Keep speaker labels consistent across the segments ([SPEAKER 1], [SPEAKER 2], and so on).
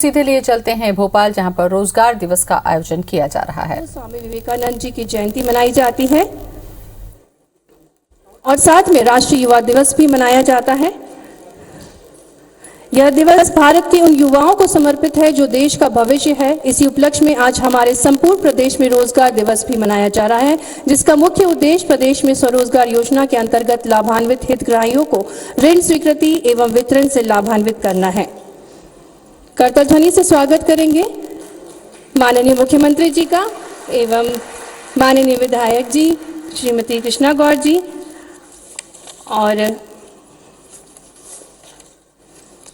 [SPEAKER 1] सीधे लिए चलते हैं भोपाल, जहां पर रोजगार दिवस का आयोजन किया जा रहा है।
[SPEAKER 2] स्वामी विवेकानंद जी की जयंती मनाई जाती है और साथ में राष्ट्रीय युवा दिवस भी मनाया जाता है। यह दिवस भारत के उन युवाओं को समर्पित है जो देश का भविष्य है। इसी उपलक्ष्य में आज हमारे संपूर्ण प्रदेश में रोजगार दिवस भी मनाया जा रहा है, जिसका मुख्य उद्देश्य प्रदेश में स्वरोजगार योजना के अंतर्गत लाभान्वित हितग्राहियों को ऋण स्वीकृति एवं वितरण से लाभान्वित करना है। करतल ध्वनि से स्वागत करेंगे माननीय मुख्यमंत्री जी का एवं माननीय विधायक जी श्रीमती कृष्णा गौर जी और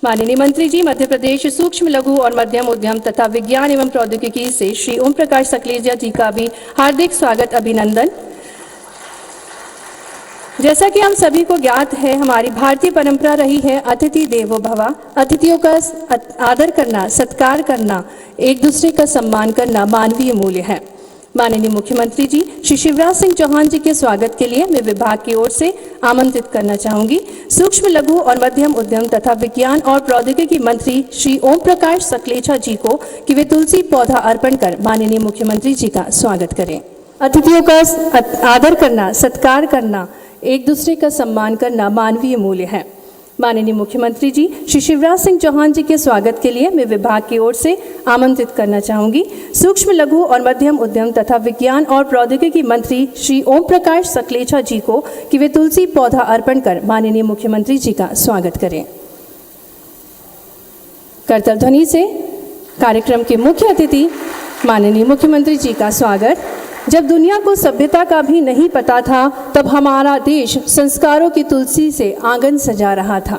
[SPEAKER 2] माननीय मंत्री जी मध्य प्रदेश सूक्ष्म लघु और मध्यम उद्यम तथा विज्ञान एवं प्रौद्योगिकी से श्री ओम प्रकाश सकलेचा जी का भी हार्दिक स्वागत अभिनंदन। जैसा कि हम सभी को ज्ञात है, हमारी भारतीय परंपरा रही है अतिथि देवो भव। अतिथियों का आदर करना, सत्कार करना, एक दूसरे का सम्मान करना मानवीय मूल्य है। माननीय मुख्यमंत्री जी श्री शिवराज सिंह चौहान जी के स्वागत के लिए मैं विभाग की ओर से आमंत्रित करना चाहूंगी सूक्ष्म लघु और मध्यम उद्यम तथा विज्ञान और प्रौद्योगिकी मंत्री श्री ओम प्रकाश सकलेचा जी को कि वे तुलसी पौधा अर्पण कर माननीय मुख्यमंत्री जी का स्वागत करें। अतिथियों का आदर करना, सत्कार करना, एक दूसरे का सम्मान करना मानवीय मूल्य है। माननीय मुख्यमंत्री जी श्री शिवराज सिंह चौहान जी के स्वागत के लिए मैं विभाग की ओर से आमंत्रित करना चाहूंगी सूक्ष्म लघु और मध्यम उद्यम तथा विज्ञान और प्रौद्योगिकी मंत्री श्री ओम प्रकाश सकलेचा जी को कि वे तुलसी पौधा अर्पण कर माननीय मुख्यमंत्री जी का स्वागत करें। करतल ध्वनि से कार्यक्रम के मुख्य अतिथि माननीय मुख्यमंत्री जी का स्वागत। जब दुनिया को सभ्यता का भी नहीं पता था, तब हमारा देश संस्कारों की तुलसी से आंगन सजा रहा था।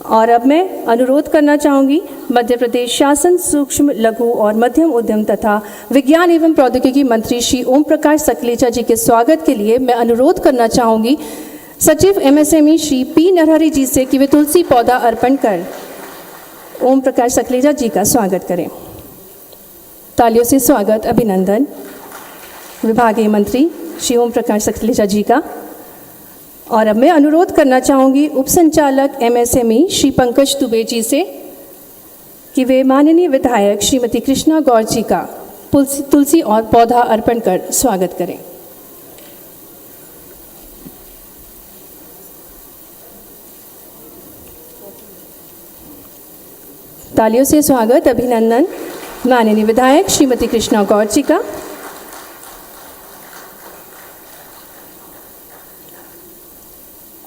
[SPEAKER 2] और अब मैं अनुरोध करना चाहूँगी मध्य प्रदेश शासन सूक्ष्म लघु और मध्यम उद्यम तथा विज्ञान एवं प्रौद्योगिकी मंत्री श्री ओम प्रकाश सकलेचा जी के स्वागत के लिए मैं अनुरोध करना चाहूँगी सचिव MSME श्री P नरहरि जी से कि वे तुलसी पौधा अर्पण कर ओम प्रकाश सकलेचा जी का स्वागत करें। तालियों से स्वागत अभिनंदन विभागीय मंत्री श्री ओम प्रकाश सकलेचा जी का। और अब मैं अनुरोध करना चाहूँगी उप संचालक MSME श्री पंकज दुबे जी से कि वे माननीय विधायक श्रीमती कृष्णा गौर जी का तुलसी और पौधा अर्पण कर स्वागत करें। तालियों से स्वागत अभिनंदन माननीय विधायक श्रीमती कृष्णा गौर जी का।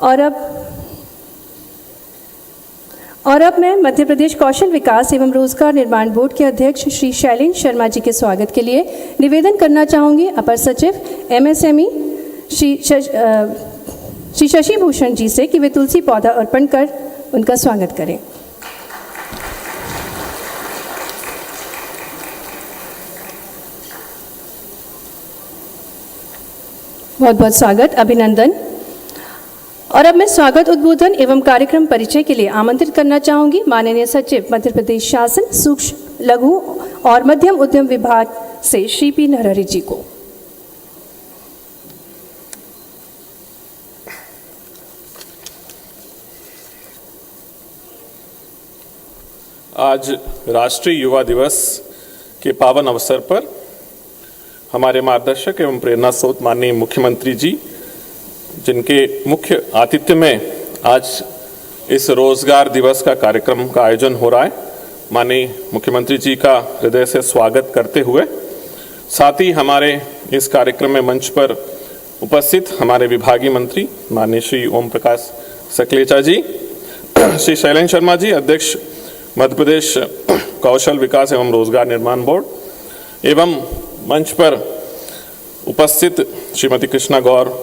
[SPEAKER 2] और अब मैं मध्य प्रदेश कौशल विकास एवं रोजगार निर्माण बोर्ड के अध्यक्ष श्री शैलेंद्र शर्मा जी के स्वागत के लिए निवेदन करना चाहूँगी अपर सचिव MSME श्री शशि भूषण जी से कि वे तुलसी पौधा अर्पण कर उनका स्वागत करें। बहुत बहुत स्वागत अभिनंदन। और अब मैं स्वागत उद्बोधन एवं कार्यक्रम परिचय के लिए आमंत्रित करना चाहूँगी माननीय सचिव मध्य प्रदेश शासन सूक्ष्म लघु और मध्यम उद्यम विभाग से श्री P नरहरि जी को।
[SPEAKER 3] आज राष्ट्रीय युवा दिवस के पावन अवसर पर हमारे मार्गदर्शक एवं प्रेरणा स्रोत माननीय मुख्यमंत्री जी, जिनके मुख्य आतिथ्य में आज इस रोजगार दिवस का कार्यक्रम का आयोजन हो रहा है, माननीय मुख्यमंत्री जी का हृदय से स्वागत करते हुए साथ ही हमारे इस कार्यक्रम में मंच पर उपस्थित हमारे विभागीय मंत्री माननीय श्री ओम प्रकाश सकलेचा जी, श्री शैलेंद्र शर्मा जी अध्यक्ष मध्य प्रदेश कौशल विकास एवं रोजगार निर्माण बोर्ड एवं मंच पर उपस्थित श्रीमती कृष्णा गौर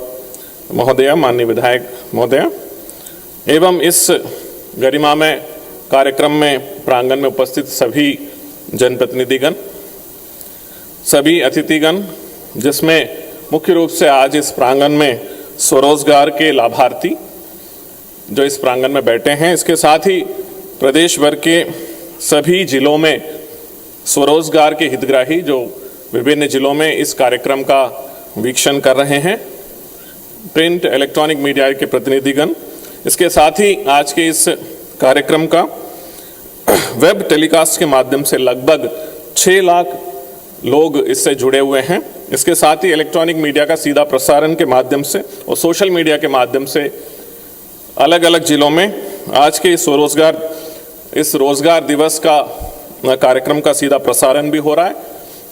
[SPEAKER 3] महोदया, माननीय विधायक महोदया एवं इस गरिमामय कार्यक्रम में प्रांगण में उपस्थित सभी जनप्रतिनिधिगण, सभी अतिथिगण, जिसमें मुख्य रूप से आज इस प्रांगण में स्वरोजगार के लाभार्थी जो इस प्रांगण में बैठे हैं, इसके साथ ही प्रदेश भर के सभी जिलों में स्वरोजगार के हितग्राही जो विभिन्न जिलों में इस कार्यक्रम का वीक्षण कर रहे हैं, प्रिंट इलेक्ट्रॉनिक मीडिया के प्रतिनिधिगण, इसके साथ ही आज के इस कार्यक्रम का वेब टेलीकास्ट के माध्यम से लगभग 6 लाख लोग इससे जुड़े हुए हैं। इसके साथ ही इलेक्ट्रॉनिक मीडिया का सीधा प्रसारण के माध्यम से और सोशल मीडिया के माध्यम से अलग अलग जिलों में आज के इस रोजगार दिवस का कार्यक्रम का सीधा प्रसारण भी हो रहा है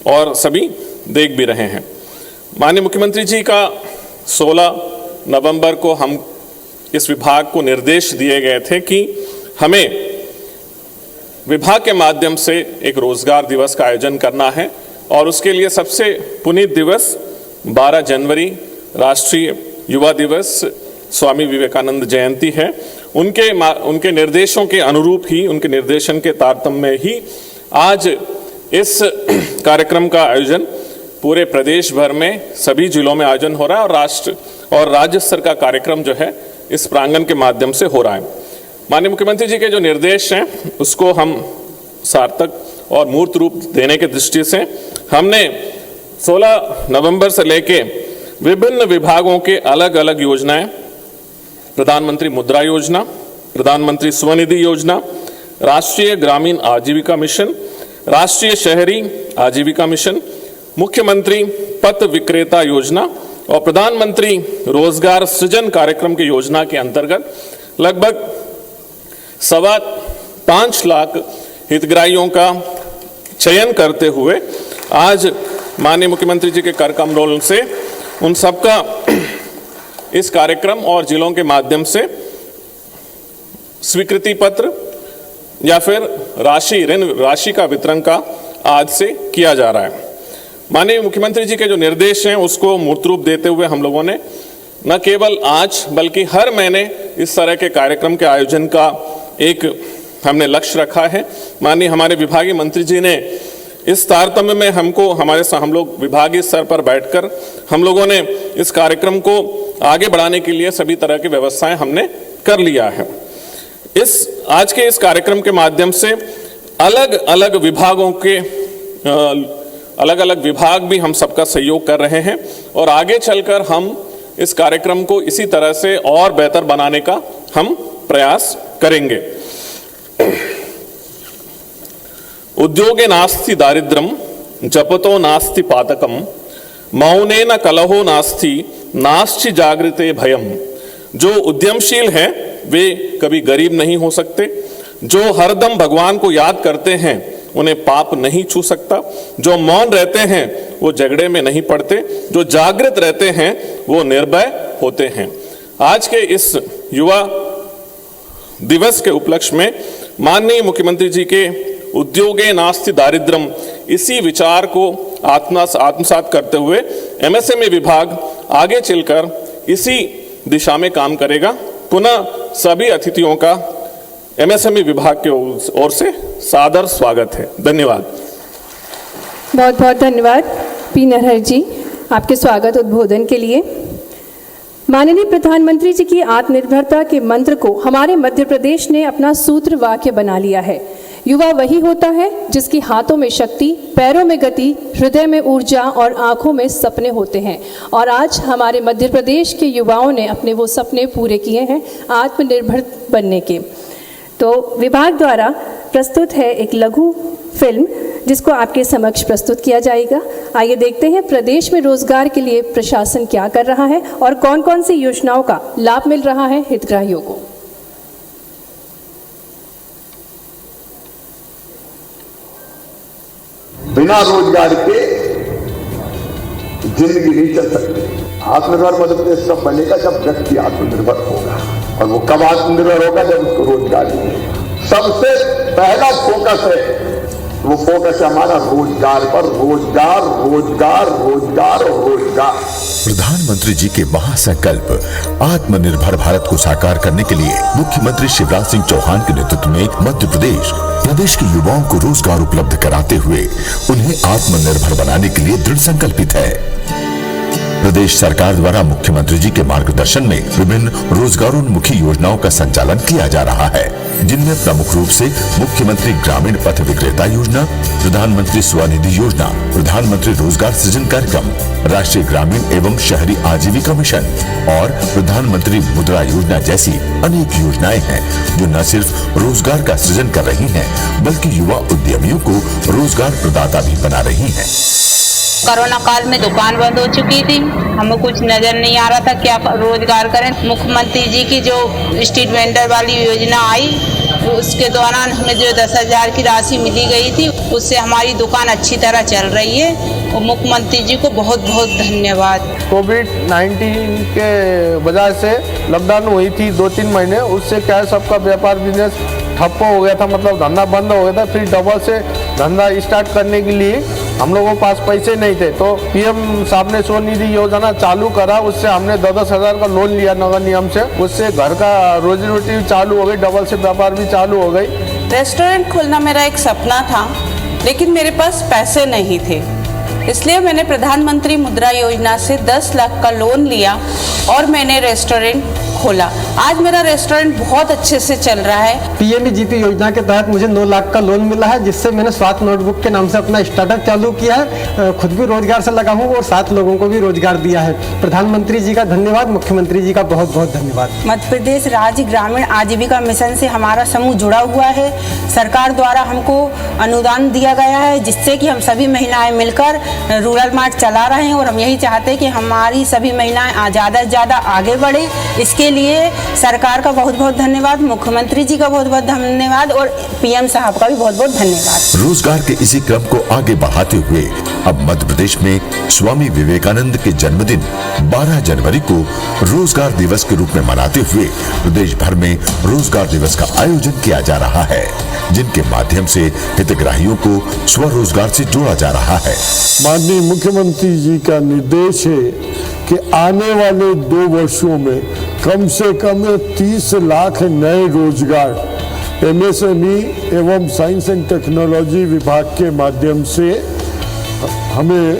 [SPEAKER 3] और सभी देख भी रहे हैं। माननीय मुख्यमंत्री जी का 16 नवंबर को हम इस विभाग को निर्देश दिए गए थे कि हमें विभाग के माध्यम से एक रोजगार दिवस का आयोजन करना है और उसके लिए सबसे पुनीत दिवस 12 जनवरी राष्ट्रीय युवा दिवस स्वामी विवेकानंद जयंती है। उनके निर्देशों के अनुरूप ही, उनके निर्देशन के तारतम्य में ही आज इस कार्यक्रम का आयोजन पूरे प्रदेश भर में सभी जिलों में आयोजन हो रहा है और राष्ट्र और राज्य स्तर का कार्यक्रम जो है इस प्रांगण के माध्यम से हो रहा है। माननीय मुख्यमंत्री जी के जो निर्देश हैं उसको हम सार्थक और मूर्त रूप देने की दृष्टि से हमने 16 नवंबर से लेके विभिन्न विभागों के अलग अलग योजनाएं, प्रधानमंत्री मुद्रा योजना, प्रधानमंत्री स्वनिधि योजना, राष्ट्रीय ग्रामीण आजीविका मिशन, राष्ट्रीय शहरी आजीविका मिशन, मुख्यमंत्री पथ विक्रेता योजना और प्रधानमंत्री रोजगार सृजन कार्यक्रम की योजना के अंतर्गत लगभग 5.25 लाख हितग्राहियों का चयन करते हुए आज माननीय मुख्यमंत्री जी के कर कमलों से उन सबका इस कार्यक्रम और जिलों के माध्यम से स्वीकृति पत्र या फिर ऋण राशि का वितरण का आज से किया जा रहा है। माननीय मुख्यमंत्री जी के जो निर्देश हैं उसको मूर्त रूप देते हुए हम लोगों ने न केवल आज बल्कि हर महीने इस तरह के कार्यक्रम के आयोजन का एक हमने लक्ष्य रखा है। माननीय हमारे विभागीय मंत्री जी ने इस तारतम्य में हम लोग विभागीय स्तर पर बैठकर हम लोगों ने इस कार्यक्रम को आगे बढ़ाने के लिए सभी तरह की व्यवस्थाएं हमने कर लिया है। आज के इस कार्यक्रम के माध्यम से अलग अलग विभागों के अलग अलग विभाग भी हम सबका सहयोग कर रहे हैं और आगे चलकर हम इस कार्यक्रम को इसी तरह से और बेहतर बनाने का हम प्रयास करेंगे। उद्योगे नास्ति दारिद्र्यम जपतो नास्ति पातकम मौनेन कलहो नास्ति नास्ति जागृते भयम। जो उद्यमशील हैं वे कभी गरीब नहीं हो सकते, जो हरदम भगवान को याद करते हैं उन्हें पाप नहीं छू सकता, जो मौन रहते हैं वो झगड़े में नहीं पड़ते, जो जागृत रहते हैं वो निर्भय होते हैं। आज के इस युवा दिवस के उपलक्ष्य में माननीय मुख्यमंत्री जी के उद्योगे नास्ति दारिद्र्यम इसी विचार को आत्मसात करते हुए एमएसएमई विभाग आगे चलकर इसी दिशा में काम करेगा। पुनः सभी अतिथियों का एमएसएमई विभाग की ओर से सादर स्वागत है। धन्यवाद।
[SPEAKER 2] बहुत बहुत धन्यवाद पी नरहर जी आपके स्वागत उद्बोधन के लिए। माननीय प्रधानमंत्री जी की आत्मनिर्भरता के मंत्र को हमारे मध्य प्रदेश ने अपना सूत्र वाक्य बना लिया है। युवा वही होता है जिसकी हाथों में शक्ति, पैरों में गति, हृदय में ऊर्जा और आंखों में सपने होते हैं। और आज हमारे मध्य प्रदेश के युवाओं ने अपने वो सपने पूरे किए हैं आत्मनिर्भर बनने के। तो विभाग द्वारा प्रस्तुत है एक लघु फिल्म जिसको आपके समक्ष प्रस्तुत किया जाएगा। आइए देखते हैं प्रदेश में रोजगार के लिए प्रशासन क्या कर रहा है और कौन कौन सी योजनाओं का लाभ मिल रहा है हितग्राहियों को।
[SPEAKER 4] बिना रोजगार के जिंदगी नहीं चल सकती। आत्मनिर्भर मध्य प्रदेश कब बनेगा जब व्यक्ति आत्मनिर्भर होगा, और वो कब आत्मनिर्भर होगा जब उसको रोजगार मिलेगा। सबसे पहला फोकस है, वो फोकस है हमारा रोजगार पर। रोजगार रोजगार रोजगार और रोजगार।
[SPEAKER 5] प्रधानमंत्री जी के महासंकल्प आत्मनिर्भर भारत को साकार करने के लिए मुख्यमंत्री शिवराज सिंह चौहान के नेतृत्व में मध्य प्रदेश के युवाओं को रोजगार उपलब्ध कराते हुए उन्हें आत्मनिर्भर बनाने के लिए दृढ़ संकल्पित है। प्रदेश सरकार द्वारा मुख्यमंत्री जी के मार्गदर्शन में विभिन्न रोजगारोन्मुखी योजनाओं का संचालन किया जा रहा है, जिनमें प्रमुख रूप से मुख्यमंत्री ग्रामीण पथ विक्रेता योजना, प्रधानमंत्री स्वनिधि योजना, प्रधानमंत्री रोजगार सृजन कार्यक्रम, राष्ट्रीय ग्रामीण एवं शहरी आजीविका मिशन और प्रधानमंत्री मुद्रा योजना जैसी अनेक योजनाएं हैं, जो न सिर्फ रोजगार का सृजन कर रही हैं, बल्कि युवा उद्यमियों को रोजगार प्रदाता भी बना रही हैं।
[SPEAKER 6] कोरोना काल में दुकान बंद हो चुकी थी, हमें कुछ नजर नहीं आ रहा था क्या रोजगार करें। मुख्यमंत्री जी की जो स्ट्रीट वेंडर वाली योजना आई, उसके दौरान हमें जो 10,000 की राशि मिली गई थी, उससे हमारी दुकान अच्छी तरह चल रही है और मुख्यमंत्री जी को बहुत बहुत धन्यवाद।
[SPEAKER 7] कोविड-19 के वजह से लॉकडाउन हुई थी 2-3 महीने, उससे क्या है सबका व्यापार बिजनेस ठप्प हो गया था, मतलब धंधा बंद हो गया था। फिर डबल से धंधा स्टार्ट करने के लिए हम लोगों के पास पैसे नहीं थे, तो पीएम साहब ने स्वनिधि योजना चालू करा, उससे हमने 10-10 हज़ार का लोन लिया नगर निगम से, उससे घर का रोजी रोटी भी चालू हो गई, डबल से व्यापार भी चालू हो गई।
[SPEAKER 8] रेस्टोरेंट खोलना मेरा एक सपना था, लेकिन मेरे पास पैसे नहीं थे, इसलिए मैंने प्रधानमंत्री मुद्रा योजना से 10 लाख का लोन लिया और मैंने रेस्टोरेंट खोला। आज मेरा रेस्टोरेंट बहुत अच्छे से चल रहा है।
[SPEAKER 9] पीएमजीपी योजना के तहत मुझे 9 लाख का लोन मिला है, जिससे मैंने स्वास्थ्य नोटबुक के नाम से अपना स्टार्टअप चालू किया है। खुद भी रोजगार से लगा हूँ और 7 लोगों को भी रोजगार दिया है। प्रधानमंत्री जी का धन्यवाद, मुख्यमंत्री जी का बहुत बहुत धन्यवाद।
[SPEAKER 10] मध्य प्रदेश राज्य ग्रामीण आजीविका मिशन से हमारा समूह जुड़ा हुआ है। सरकार द्वारा हमको अनुदान दिया गया है, जिससे कि हम सभी महिलाएं मिलकर रूरल मार्ट चला रहे हैं और हम यही चाहते हैं कि हमारी सभी महिलाएं ज़्यादा से ज़्यादा आगे बढ़े। इसके लिए सरकार का बहुत बहुत धन्यवाद, मुख्यमंत्री जी का बहुत बहुत धन्यवाद और पीएम साहब का भी बहुत बहुत धन्यवाद।
[SPEAKER 5] रोजगार के इसी क्रम को आगे बढ़ाते हुए अब मध्य प्रदेश में स्वामी विवेकानंद के जन्मदिन 12 जनवरी को रोजगार दिवस के रूप में मनाते हुए प्रदेश भर में रोजगार दिवस का आयोजन किया जा रहा है, जिनके माध्यम से हितग्राहियों को स्वरोजगार से जोड़ा जा रहा है।
[SPEAKER 11] माननीय मुख्यमंत्री जी का निर्देश है कि आने वाले 2 वर्षों में कम से कम 30 लाख नए रोजगार एमएसएमई एवं साइंस एंड टेक्नोलॉजी विभाग के माध्यम से हमें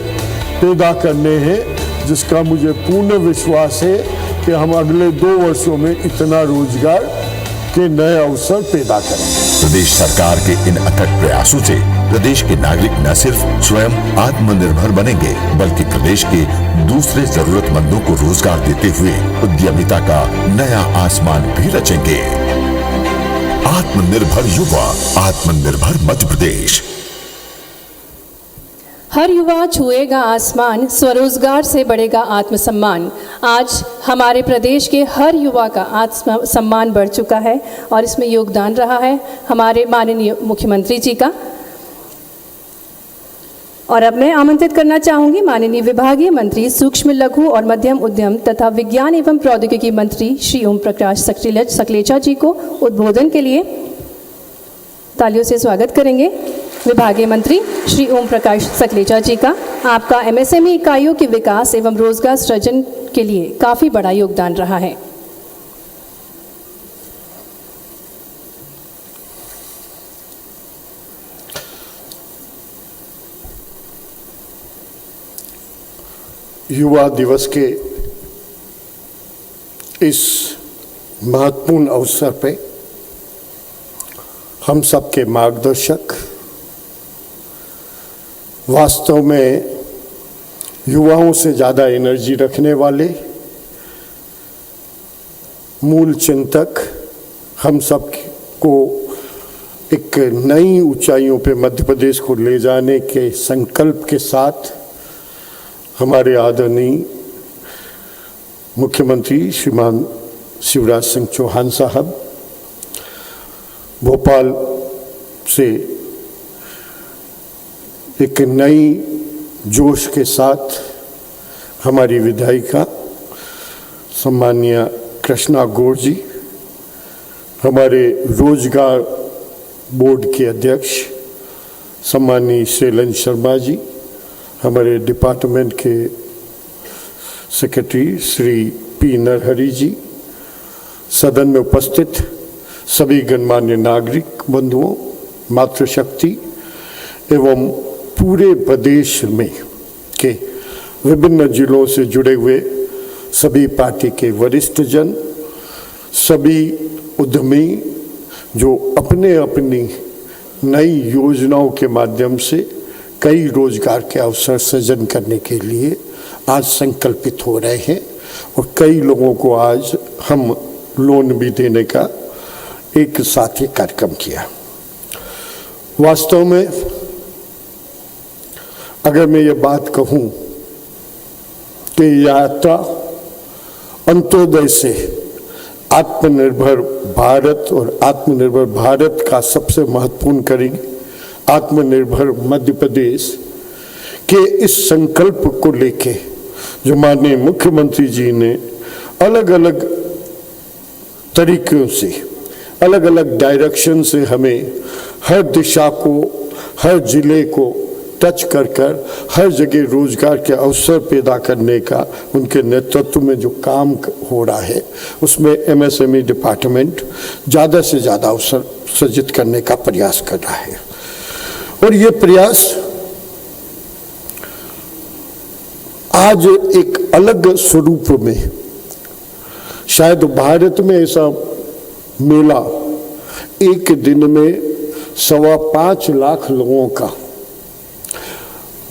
[SPEAKER 11] पैदा करने हैं, जिसका मुझे पूर्ण विश्वास है कि हम अगले 2 वर्षों में इतना रोजगार के नए अवसर पैदा करेंगे।
[SPEAKER 5] प्रदेश सरकार के इन अथक प्रयासों से प्रदेश के नागरिक न सिर्फ स्वयं आत्मनिर्भर बनेंगे, बल्कि प्रदेश के दूसरे जरूरतमंदों को रोजगार देते हुए उद्यमिता का नया आसमान भी रचेंगे। आत्मनिर्भर युवा, आत्मनिर्भर मध्य प्रदेश।
[SPEAKER 2] हर युवा छुएगा आसमान, स्वरोजगार से बढ़ेगा आत्मसम्मान। आज हमारे प्रदेश के हर युवा का आत्मसम्मान बढ़ चुका है और इसमें योगदान रहा है हमारे माननीय मुख्यमंत्री जी का। और अब मैं आमंत्रित करना चाहूँगी माननीय विभागीय मंत्री सूक्ष्म लघु और मध्यम उद्यम तथा विज्ञान एवं प्रौद्योगिकी मंत्री श्री ओम प्रकाश सकलेचा जी को उद्बोधन के लिए। तालियों से स्वागत करेंगे विभागीय मंत्री श्री ओम प्रकाश सकलेचा जी का। आपका एमएसएमई इकाइयों के विकास एवं रोजगार सृजन के लिए काफ़ी बड़ा योगदान रहा है।
[SPEAKER 11] युवा दिवस के इस महत्वपूर्ण अवसर पे हम सबके मार्गदर्शक, वास्तव में युवाओं से ज़्यादा एनर्जी रखने वाले मूल चिंतक, हम सब को एक नई ऊंचाइयों पे मध्य प्रदेश को ले जाने के संकल्प के साथ हमारे आदरणीय मुख्यमंत्री श्रीमान शिवराज सिंह चौहान साहब भोपाल से एक नई जोश के साथ हमारी विधायिका सम्माननीय कृष्णा गौर जी, हमारे रोजगार बोर्ड के अध्यक्ष सम्माननीय शैलेंद्र शर्मा जी, हमारे डिपार्टमेंट के सेक्रेटरी श्री पी नरहरि जी, सदन में उपस्थित सभी गणमान्य नागरिक बंधुओं, मातृशक्ति एवं पूरे प्रदेश में के विभिन्न जिलों से जुड़े हुए सभी पार्टी के वरिष्ठ जन, सभी उद्यमी जो अपने अपनी नई योजनाओं के माध्यम से कई रोजगार के अवसर सृजन करने के लिए आज संकल्पित हो रहे हैं और कई लोगों को आज हम लोन भी देने का एक साथ ही कार्यक्रम किया। वास्तव में अगर मैं ये बात कहूं कि यात्रा अंत्योदय से आत्मनिर्भर भारत और आत्मनिर्भर भारत का सबसे महत्वपूर्ण कड़ी आत्मनिर्भर मध्य प्रदेश के इस संकल्प को लेके जो माननीय मुख्यमंत्री जी ने अलग अलग तरीकों से अलग अलग डायरेक्शन से हमें हर दिशा को, हर जिले को टच कर हर जगह रोजगार के अवसर पैदा करने का उनके नेतृत्व में जो काम हो रहा है उसमें एमएसएमई डिपार्टमेंट ज़्यादा से ज़्यादा अवसर सृजित करने का प्रयास कर रहा है। और ये प्रयास आज एक अलग स्वरूप में, शायद भारत में ऐसा मेला एक दिन में 5.25 लाख लोगों का,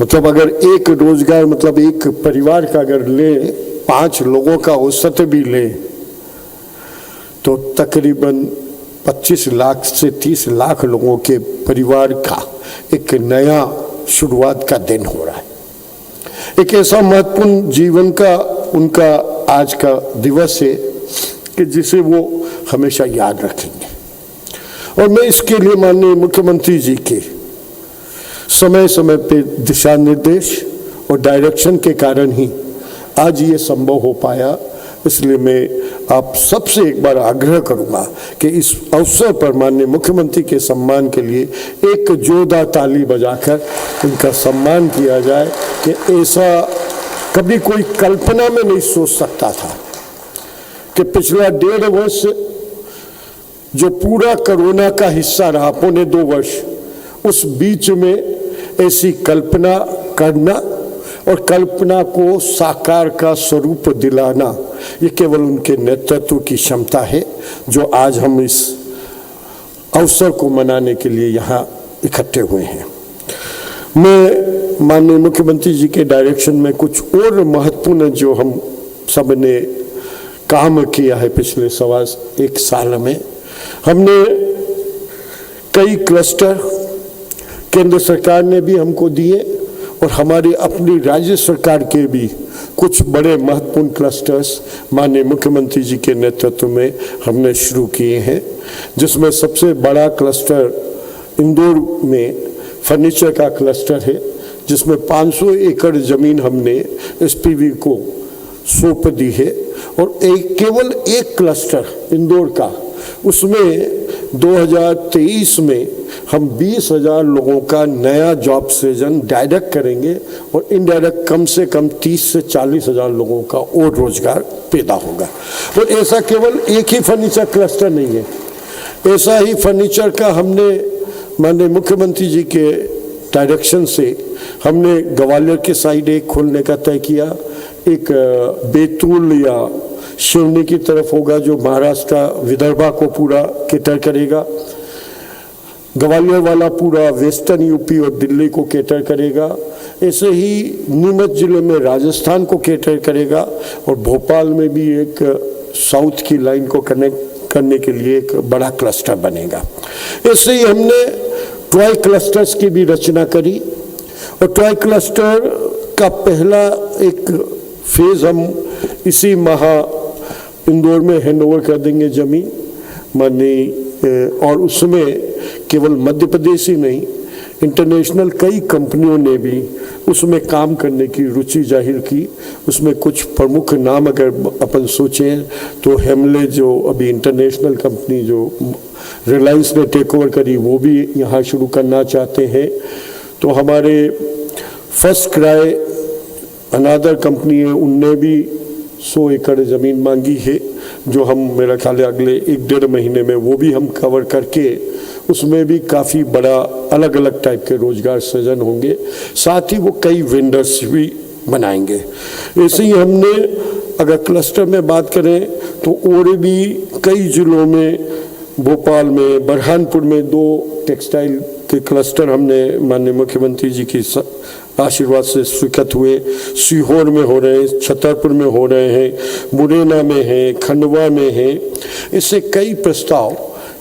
[SPEAKER 11] मतलब अगर एक रोजगार मतलब एक परिवार का अगर ले 5 लोगों का औसत भी ले तो तकरीबन 25 लाख से 30 लाख लोगों के परिवार का एक नया शुरुआत का दिन हो रहा है। एक ऐसा महत्वपूर्ण जीवन का उनका आज का दिवस है कि जिसे वो हमेशा याद रखेंगे। और मैं इसके लिए माननीय मुख्यमंत्री जी के समय समय पे दिशा निर्देश और डायरेक्शन के कारण ही आज ये संभव हो पाया। इसलिए मैं आप सबसे एक बार आग्रह करूंगा कि इस अवसर पर माननीय मुख्यमंत्री के सम्मान के लिए एक जोरदार ताली बजाकर उनका सम्मान किया जाए कि ऐसा कभी कोई कल्पना में नहीं सोच सकता था कि पिछला 1.5 वर्ष जो पूरा कोरोना का हिस्सा रहा, 2.25 वर्ष, उस बीच में ऐसी कल्पना करना और कल्पना को साकार का स्वरूप दिलाना, ये केवल उनके नेतृत्व की क्षमता है जो आज हम इस अवसर को मनाने के लिए यहाँ इकट्ठे हुए हैं। मैं माननीय मुख्यमंत्री जी के डायरेक्शन में कुछ और महत्वपूर्ण जो हम सब ने काम किया है पिछले 1.25 साल में, हमने कई क्लस्टर केंद्र सरकार ने भी हमको दिए और हमारी अपनी राज्य सरकार के भी कुछ बड़े महत्वपूर्ण क्लस्टर्स माननीय मुख्यमंत्री जी के नेतृत्व में हमने शुरू किए हैं, जिसमें सबसे बड़ा क्लस्टर इंदौर में फर्नीचर का क्लस्टर है, जिसमें 500 एकड़ जमीन हमने एसपीवी को सौंप दी है। और केवल एक क्लस्टर इंदौर का, उसमें 2023 में हम 20,000 लोगों का नया जॉब सृजन डायरेक्ट करेंगे और इनडायरेक्ट कम से कम 30 से 40,000 लोगों का और रोजगार पैदा होगा। और ऐसा केवल एक ही फर्नीचर क्लस्टर नहीं है, ऐसा ही फर्नीचर का हमने माननीय मुख्यमंत्री जी के डायरेक्शन से हमने ग्वालियर के साइड एक खोलने का तय किया, एक बैतूल या शिवनी की तरफ होगा जो महाराष्ट्र विदर्भा को पूरा कैटर करेगा, ग्वालियर वाला पूरा वेस्टर्न यूपी और दिल्ली को कैटर करेगा, ऐसे ही नीमच जिले में राजस्थान को कैटर करेगा और भोपाल में भी एक साउथ की लाइन को कनेक्ट करने के लिए एक बड़ा क्लस्टर बनेगा। ऐसे ही हमने टॉय क्लस्टर्स की भी रचना करी और टॉय क्लस्टर का पहला एक फेज हम इसी माह इंदौर में हैंडओवर कर देंगे जमीन माननीय, और उसमें केवल मध्य प्रदेश ही नहीं, इंटरनेशनल कई कंपनियों ने भी उसमें काम करने की रुचि जाहिर की। उसमें कुछ प्रमुख नाम अगर अपन सोचें तो हेमले जो अभी इंटरनेशनल कंपनी जो रिलायंस ने टेक ओवर करी वो भी यहाँ शुरू करना चाहते हैं। तो हमारे फर्स्ट क्राई अनादर कंपनी है, उनने भी 100 एकड़ ज़मीन मांगी है जो हम मेरा ख्याल है अगले 1-1.5 महीने में वो भी हम कवर करके उसमें भी काफ़ी बड़ा अलग अलग टाइप के रोजगार सृजन होंगे। साथ ही वो कई वेंडर्स भी बनाएंगे। ऐसे ही हमने अगर क्लस्टर में बात करें तो और भी कई जिलों में, भोपाल में, बरहानपुर में 2 टेक्सटाइल के क्लस्टर हमने माननीय मुख्यमंत्री जी की आशीर्वाद से स्वीकृत हुए। सीहोर में हो रहे हैं, छतरपुर में हो रहे हैं, मुरैना में हैं, खंडवा में हैं। इससे कई प्रस्ताव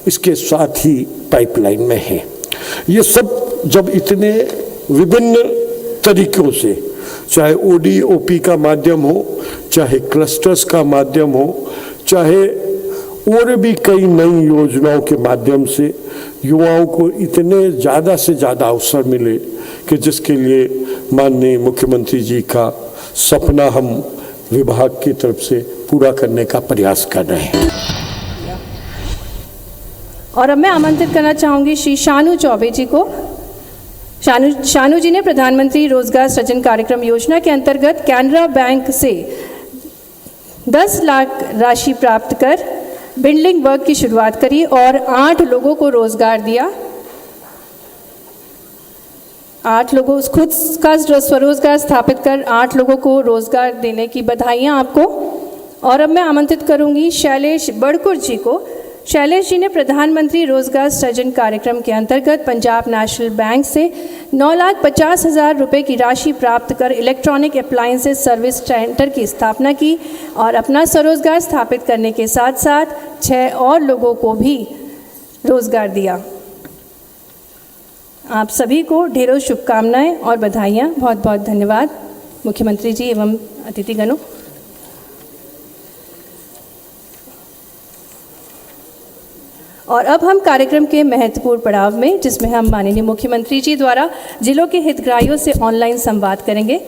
[SPEAKER 11] इसके साथ ही पाइपलाइन में हैं। ये सब जब इतने विभिन्न तरीकों से, चाहे ODOP का माध्यम हो, चाहे क्लस्टर्स का माध्यम हो, चाहे और भी कई नई योजनाओं के माध्यम से युवाओं को इतने ज़्यादा से ज़्यादा अवसर मिले कि जिसके लिए माननीय मुख्यमंत्री जी का सपना हम विभाग की तरफ से पूरा करने का प्रयास कर रहे हैं।
[SPEAKER 2] और अब मैं आमंत्रित करना चाहूँगी श्री शानू चौबे जी को। शानू जी ने प्रधानमंत्री रोजगार सृजन कार्यक्रम योजना के अंतर्गत कैनरा बैंक से 10 लाख राशि प्राप्त कर बिल्डिंग वर्क की शुरुआत करी और 8 लोगों को रोजगार दिया। 8 लोगों खुद का स्वरोजगार स्थापित कर 8 लोगों को रोजगार देने की बधाइयाँ आपको। और अब मैं आमंत्रित करूँगी शैलेश बड़कुर जी को। शैलेश जी ने प्रधानमंत्री रोजगार सृजन कार्यक्रम के अंतर्गत पंजाब नेशनल बैंक से 9,50,000 रुपये की राशि प्राप्त कर इलेक्ट्रॉनिक अप्लायंसेस सर्विस सेंटर की स्थापना की और अपना स्वरोजगार स्थापित करने के साथ साथ 6 और लोगों को भी रोजगार दिया। आप सभी को ढेरों शुभकामनाएं और बधाइयाँ। बहुत बहुत धन्यवाद मुख्यमंत्री जी एवं अतिथिगणों। और अब हम कार्यक्रम के महत्वपूर्ण पड़ाव में, जिसमें हम माननीय मुख्यमंत्री जी द्वारा जिलों के हितग्राहियों से ऑनलाइन संवाद करेंगे।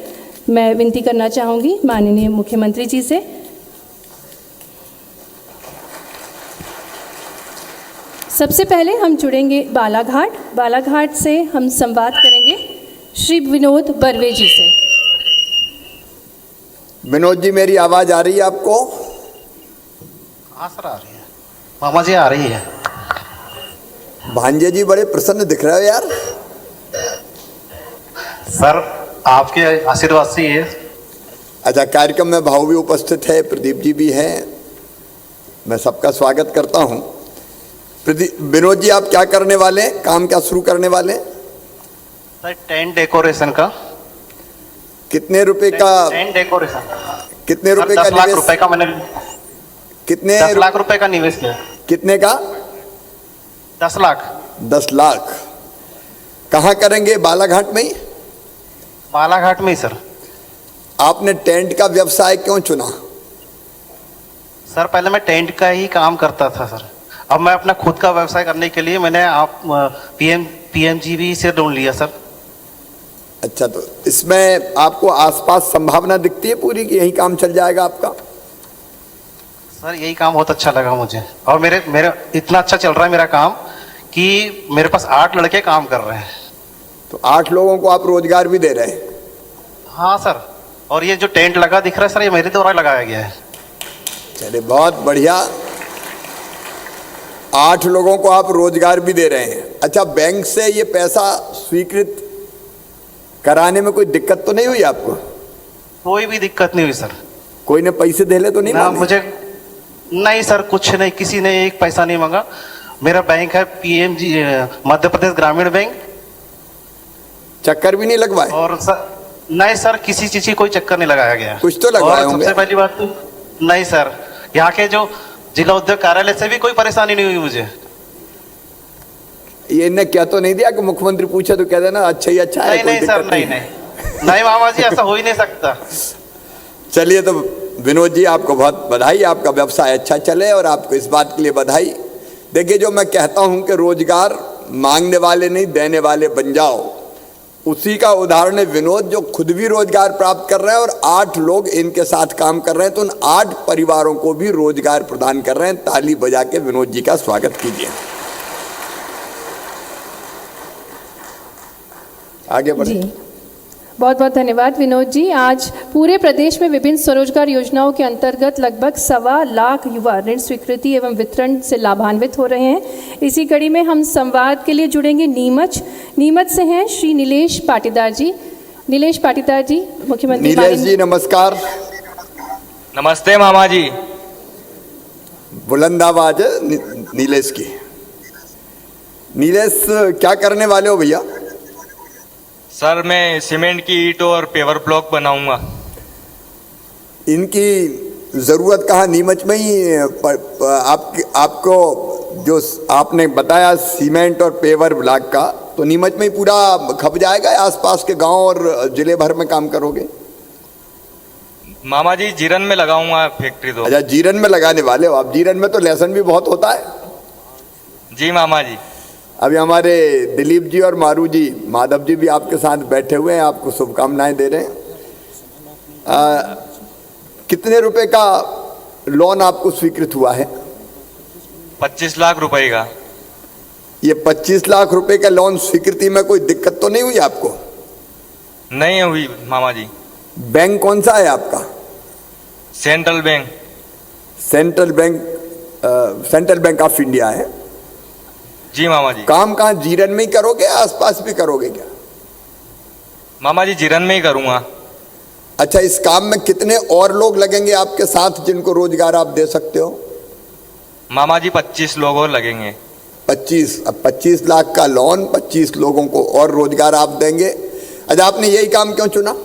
[SPEAKER 2] मैं विनती करना चाहूँगी माननीय मुख्यमंत्री जी से। सबसे पहले हम जुड़ेंगे बालाघाट से हम संवाद करेंगे श्री विनोद बर्वे जी से।
[SPEAKER 4] विनोद जी, मेरी आवाज़ आ रही है आपको?
[SPEAKER 12] हाँ सर, आ रही है। मामा जी आ रही है।
[SPEAKER 4] भांजे जी बड़े प्रसन्न दिख रहे हो यार।
[SPEAKER 12] सर आपके आशीर्वाद से ये।
[SPEAKER 4] अच्छा, कार्यक्रम में भाऊ भी उपस्थित है, प्रदीप जी भी हैं, मैं सबका स्वागत करता हूं। विनोद जी, आप क्या करने वाले हैं? काम क्या शुरू करने वाले हैं?
[SPEAKER 12] सर टेंट डेकोरेशन का।
[SPEAKER 4] कितने रुपए का?
[SPEAKER 12] Tent decoration.
[SPEAKER 4] कितने रुपए का?
[SPEAKER 12] 10 लाख रुपए का मैंने।
[SPEAKER 4] कितने?
[SPEAKER 12] 10 लाख रुपए का निवेश किया।
[SPEAKER 4] कितने का?
[SPEAKER 12] 10 लाख।
[SPEAKER 4] 10 लाख। कहाँ करेंगे? बालाघाट में ही?
[SPEAKER 12] बालाघाट में ही सर।
[SPEAKER 4] आपने टेंट का व्यवसाय क्यों चुना?
[SPEAKER 12] सर पहले मैं टेंट का ही काम करता था सर। अब मैं अपना खुद का व्यवसाय करने के लिए मैंने PMGB से लोन लिया सर।
[SPEAKER 4] अच्छा, तो इसमें आपको आसपास संभावना दिखती है पूरी कि यही काम चल जाएगा आपका?
[SPEAKER 12] सर यही काम बहुत अच्छा लगा मुझे, और मेरे इतना अच्छा चल रहा है मेरा काम कि मेरे पास 8 लड़के काम कर रहे हैं।
[SPEAKER 4] तो 8 लोगों को आप रोजगार भी दे रहे हैं?
[SPEAKER 12] हाँ सर, और ये जो टेंट लगा दिख रहा है सर, ये मेरे द्वारा लगाया गया है।
[SPEAKER 4] चलिए, बहुत बढ़िया। 8 लोगों को आप रोजगार भी दे रहे हैं। अच्छा, बैंक से ये पैसा स्वीकृत कराने में कोई दिक्कत तो नहीं हुई आपको?
[SPEAKER 12] कोई भी दिक्कत नहीं हुई सर।
[SPEAKER 4] कोई ने पैसे दे ले तो नहीं?
[SPEAKER 12] ना मुझे नहीं सर, कुछ नहीं, किसी ने एक पैसा नहीं मांगा। मेरा बैंक है PMG मध्य प्रदेश ग्रामीण बैंक।
[SPEAKER 4] चक्कर भी नहीं लगवाए?
[SPEAKER 12] और सर नहीं सर, किसी चीज की कोई चक्कर नहीं लगाया गया।
[SPEAKER 4] कुछ तो लगवाए होंगे।
[SPEAKER 12] सबसे पहली बात तो नहीं सर, यहाँ के जो जिला उद्योग कार्यालय से भी कोई परेशानी नहीं हुई मुझे।
[SPEAKER 4] ये इन्हें क्या तो नहीं दिया कि मुख्यमंत्री पूछे तो कह देना अच्छा ही अच्छा है?
[SPEAKER 12] नहीं सर, नहीं मामा जी, ऐसा हो ही नहीं सकता।
[SPEAKER 4] चलिए, तो विनोद जी आपको बहुत बधाई, आपका व्यवसाय अच्छा चले और आपको इस बात के लिए बधाई। देखिए, जो मैं कहता हूं कि रोजगार मांगने वाले नहीं देने वाले बन जाओ, उसी का उदाहरण है विनोद, जो खुद भी रोजगार प्राप्त कर रहे हैं और 8 लोग इनके साथ काम कर रहे हैं, तो उन 8 परिवारों को भी रोजगार प्रदान कर रहे हैं। ताली बजा के विनोद जी का स्वागत कीजिए। आगे बढ़िए।
[SPEAKER 2] बहुत बहुत धन्यवाद विनोद जी। आज पूरे प्रदेश में विभिन्न स्वरोजगार योजनाओं के अंतर्गत लगभग 1.25 लाख युवा ऋण स्वीकृति एवं वितरण से लाभान्वित हो रहे हैं। इसी कड़ी में हम संवाद के लिए जुड़ेंगे नीमच से हैं श्री नीलेश पाटीदार जी। नीलेश पाटीदार जी, मुख्यमंत्री
[SPEAKER 4] नीलेश जी नमस्कार।
[SPEAKER 13] नमस्ते मामा जी।
[SPEAKER 4] बुलंद आवाज है नीलेश की। नीलेश क्या करने वाले हो भैया?
[SPEAKER 13] सर मैं सीमेंट की ईंट और पेवर ब्लॉक बनाऊंगा।
[SPEAKER 4] इनकी जरूरत कहाँ, नीमच में ही आपको जो आपने बताया सीमेंट और पेवर ब्लॉक का, तो नीमच में ही पूरा खप जाएगा, आसपास के गांव और जिले भर में काम करोगे?
[SPEAKER 13] मामा जी जीरन में लगाऊंगा फैक्ट्री। तो
[SPEAKER 4] अच्छा, जीरन में लगाने वाले हो आप। जीरन में तो लहसुन भी बहुत होता है।
[SPEAKER 13] जी मामा जी।
[SPEAKER 4] अभी हमारे दिलीप जी और मारू जी, माधव जी भी आपके साथ बैठे हुए हैं, आपको शुभकामनाएं दे रहे हैं। कितने रुपए का लोन आपको स्वीकृत हुआ है?
[SPEAKER 13] 25 लाख रुपए का।
[SPEAKER 4] ये 25 लाख रुपए का लोन स्वीकृति में कोई दिक्कत तो नहीं हुई आपको?
[SPEAKER 13] नहीं हुई मामा जी।
[SPEAKER 4] बैंक कौन सा है आपका?
[SPEAKER 13] Central bank.
[SPEAKER 4] Central bank of India है।
[SPEAKER 13] जी मामा जी।
[SPEAKER 4] काम कहाँ, जीरन में ही करोगे, आसपास भी करोगे क्या?
[SPEAKER 13] मामा जी जीरन में ही करूंगा।
[SPEAKER 4] अच्छा, इस काम में कितने और लोग लगेंगे आपके साथ जिनको रोजगार आप दे सकते हो?
[SPEAKER 13] मामा जी 25 लोग और लगेंगे।
[SPEAKER 4] 25। अब 25 लाख का लोन, 25 लोगों को और रोजगार आप देंगे। अच्छा, आपने यही काम क्यों चुना?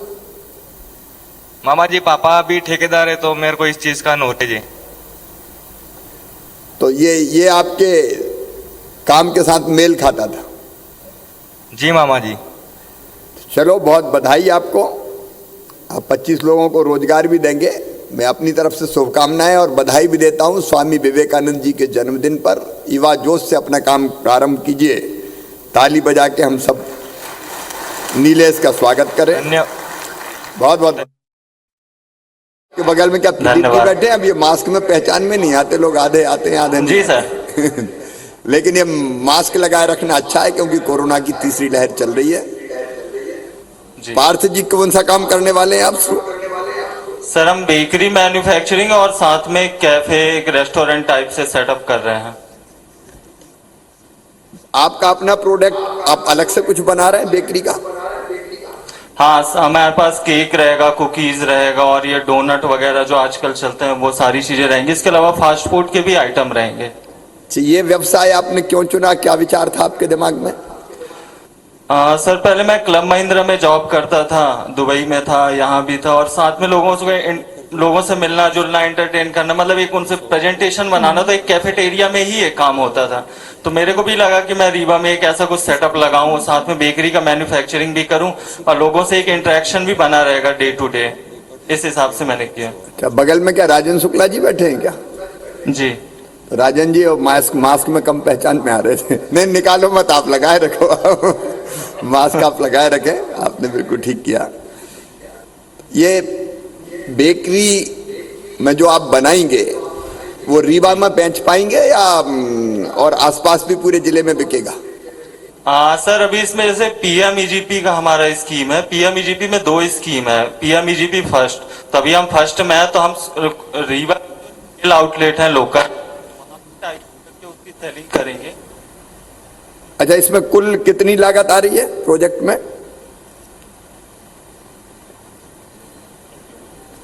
[SPEAKER 13] मामा जी पापा भी ठेकेदार है तो मेरे को इस चीज का नॉलेज है।
[SPEAKER 4] तो ये आपके काम के साथ मेल खाता था?
[SPEAKER 13] जी मामा जी।
[SPEAKER 4] चलो, बहुत बधाई आपको। आप 25 लोगों को रोजगार भी देंगे। मैं अपनी तरफ से शुभकामनाएं और बधाई भी देता हूं। स्वामी विवेकानंद जी के जन्मदिन पर युवा जोश से अपना काम प्रारंभ कीजिए। ताली बजा के हम सब नीलेश का स्वागत करें। बहुत बहुत। के बगल में क्या बैठे हैं? अब ये मास्क में पहचान में नहीं आते लोग, आधे आते हैं आधे नहीं।
[SPEAKER 13] जी सर।
[SPEAKER 4] लेकिन ये मास्क लगाए रखना अच्छा है क्योंकि कोरोना की तीसरी लहर चल रही है। पार्थ जी कौन सा काम करने वाले हैं आप?
[SPEAKER 14] सर हम बेकरी मैन्युफैक्चरिंग और साथ में कैफे, एक रेस्टोरेंट टाइप से सेटअप कर रहे हैं।
[SPEAKER 4] आपका अपना प्रोडक्ट आप अलग से कुछ बना रहे हैं बेकरी का?
[SPEAKER 14] हाँ, हमारे पास केक रहेगा, कुकीज रहेगा और ये डोनट वगैरह जो आजकल चलते हैं वो सारी चीजें रहेंगी। इसके अलावा फास्ट फूड के भी आइटम रहेंगे।
[SPEAKER 4] ये व्यवसाय आपने क्यों चुना, क्या विचार था आपके दिमाग में?
[SPEAKER 14] सर पहले मैं क्लब महिंद्रा में जॉब करता था, दुबई में था, यहाँ भी था, और साथ में लोगों से मिलना जुलना, एंटरटेन करना, मतलब एक उनसे प्रेजेंटेशन बनाना, तो एक कैफेटेरिया में ही एक काम होता था। तो मेरे को भी लगा कि मैं रीवा में एक ऐसा कुछ सेटअप लगाऊं, साथ में बेकरी का मैन्युफैक्चरिंग भी करूं और लोगों से एक इंटरेक्शन भी बना रहेगा डे टू डे। इस हिसाब से मैंने किया।
[SPEAKER 4] क्या बगल में क्या राजन शुक्ला जी बैठे हैं क्या?
[SPEAKER 14] जी।
[SPEAKER 4] तो राजन जी और मास्क में कम पहचान में आ रहे थे। नहीं निकालो मत, आप लगाए रखो। मास्क आप लगाए रखें, आपने बिल्कुल ठीक किया। ये बेकरी में जो आप बनाएंगे वो रीवा में बेच पाएंगे या और आसपास भी पूरे जिले में बिकेगा?
[SPEAKER 14] सर अभी इसमें जैसे पीएमईजीपी का हमारा स्कीम है। पीएमईजीपी में 2 स्कीम है। पीएमईजीपी फर्स्ट, तभी हम फर्स्ट में है, तो हम रीवा आउटलेट है लोकल, उसकी सेलिंग करेंगे।
[SPEAKER 4] अच्छा, इसमें कुल कितनी लागत आ रही है प्रोजेक्ट में?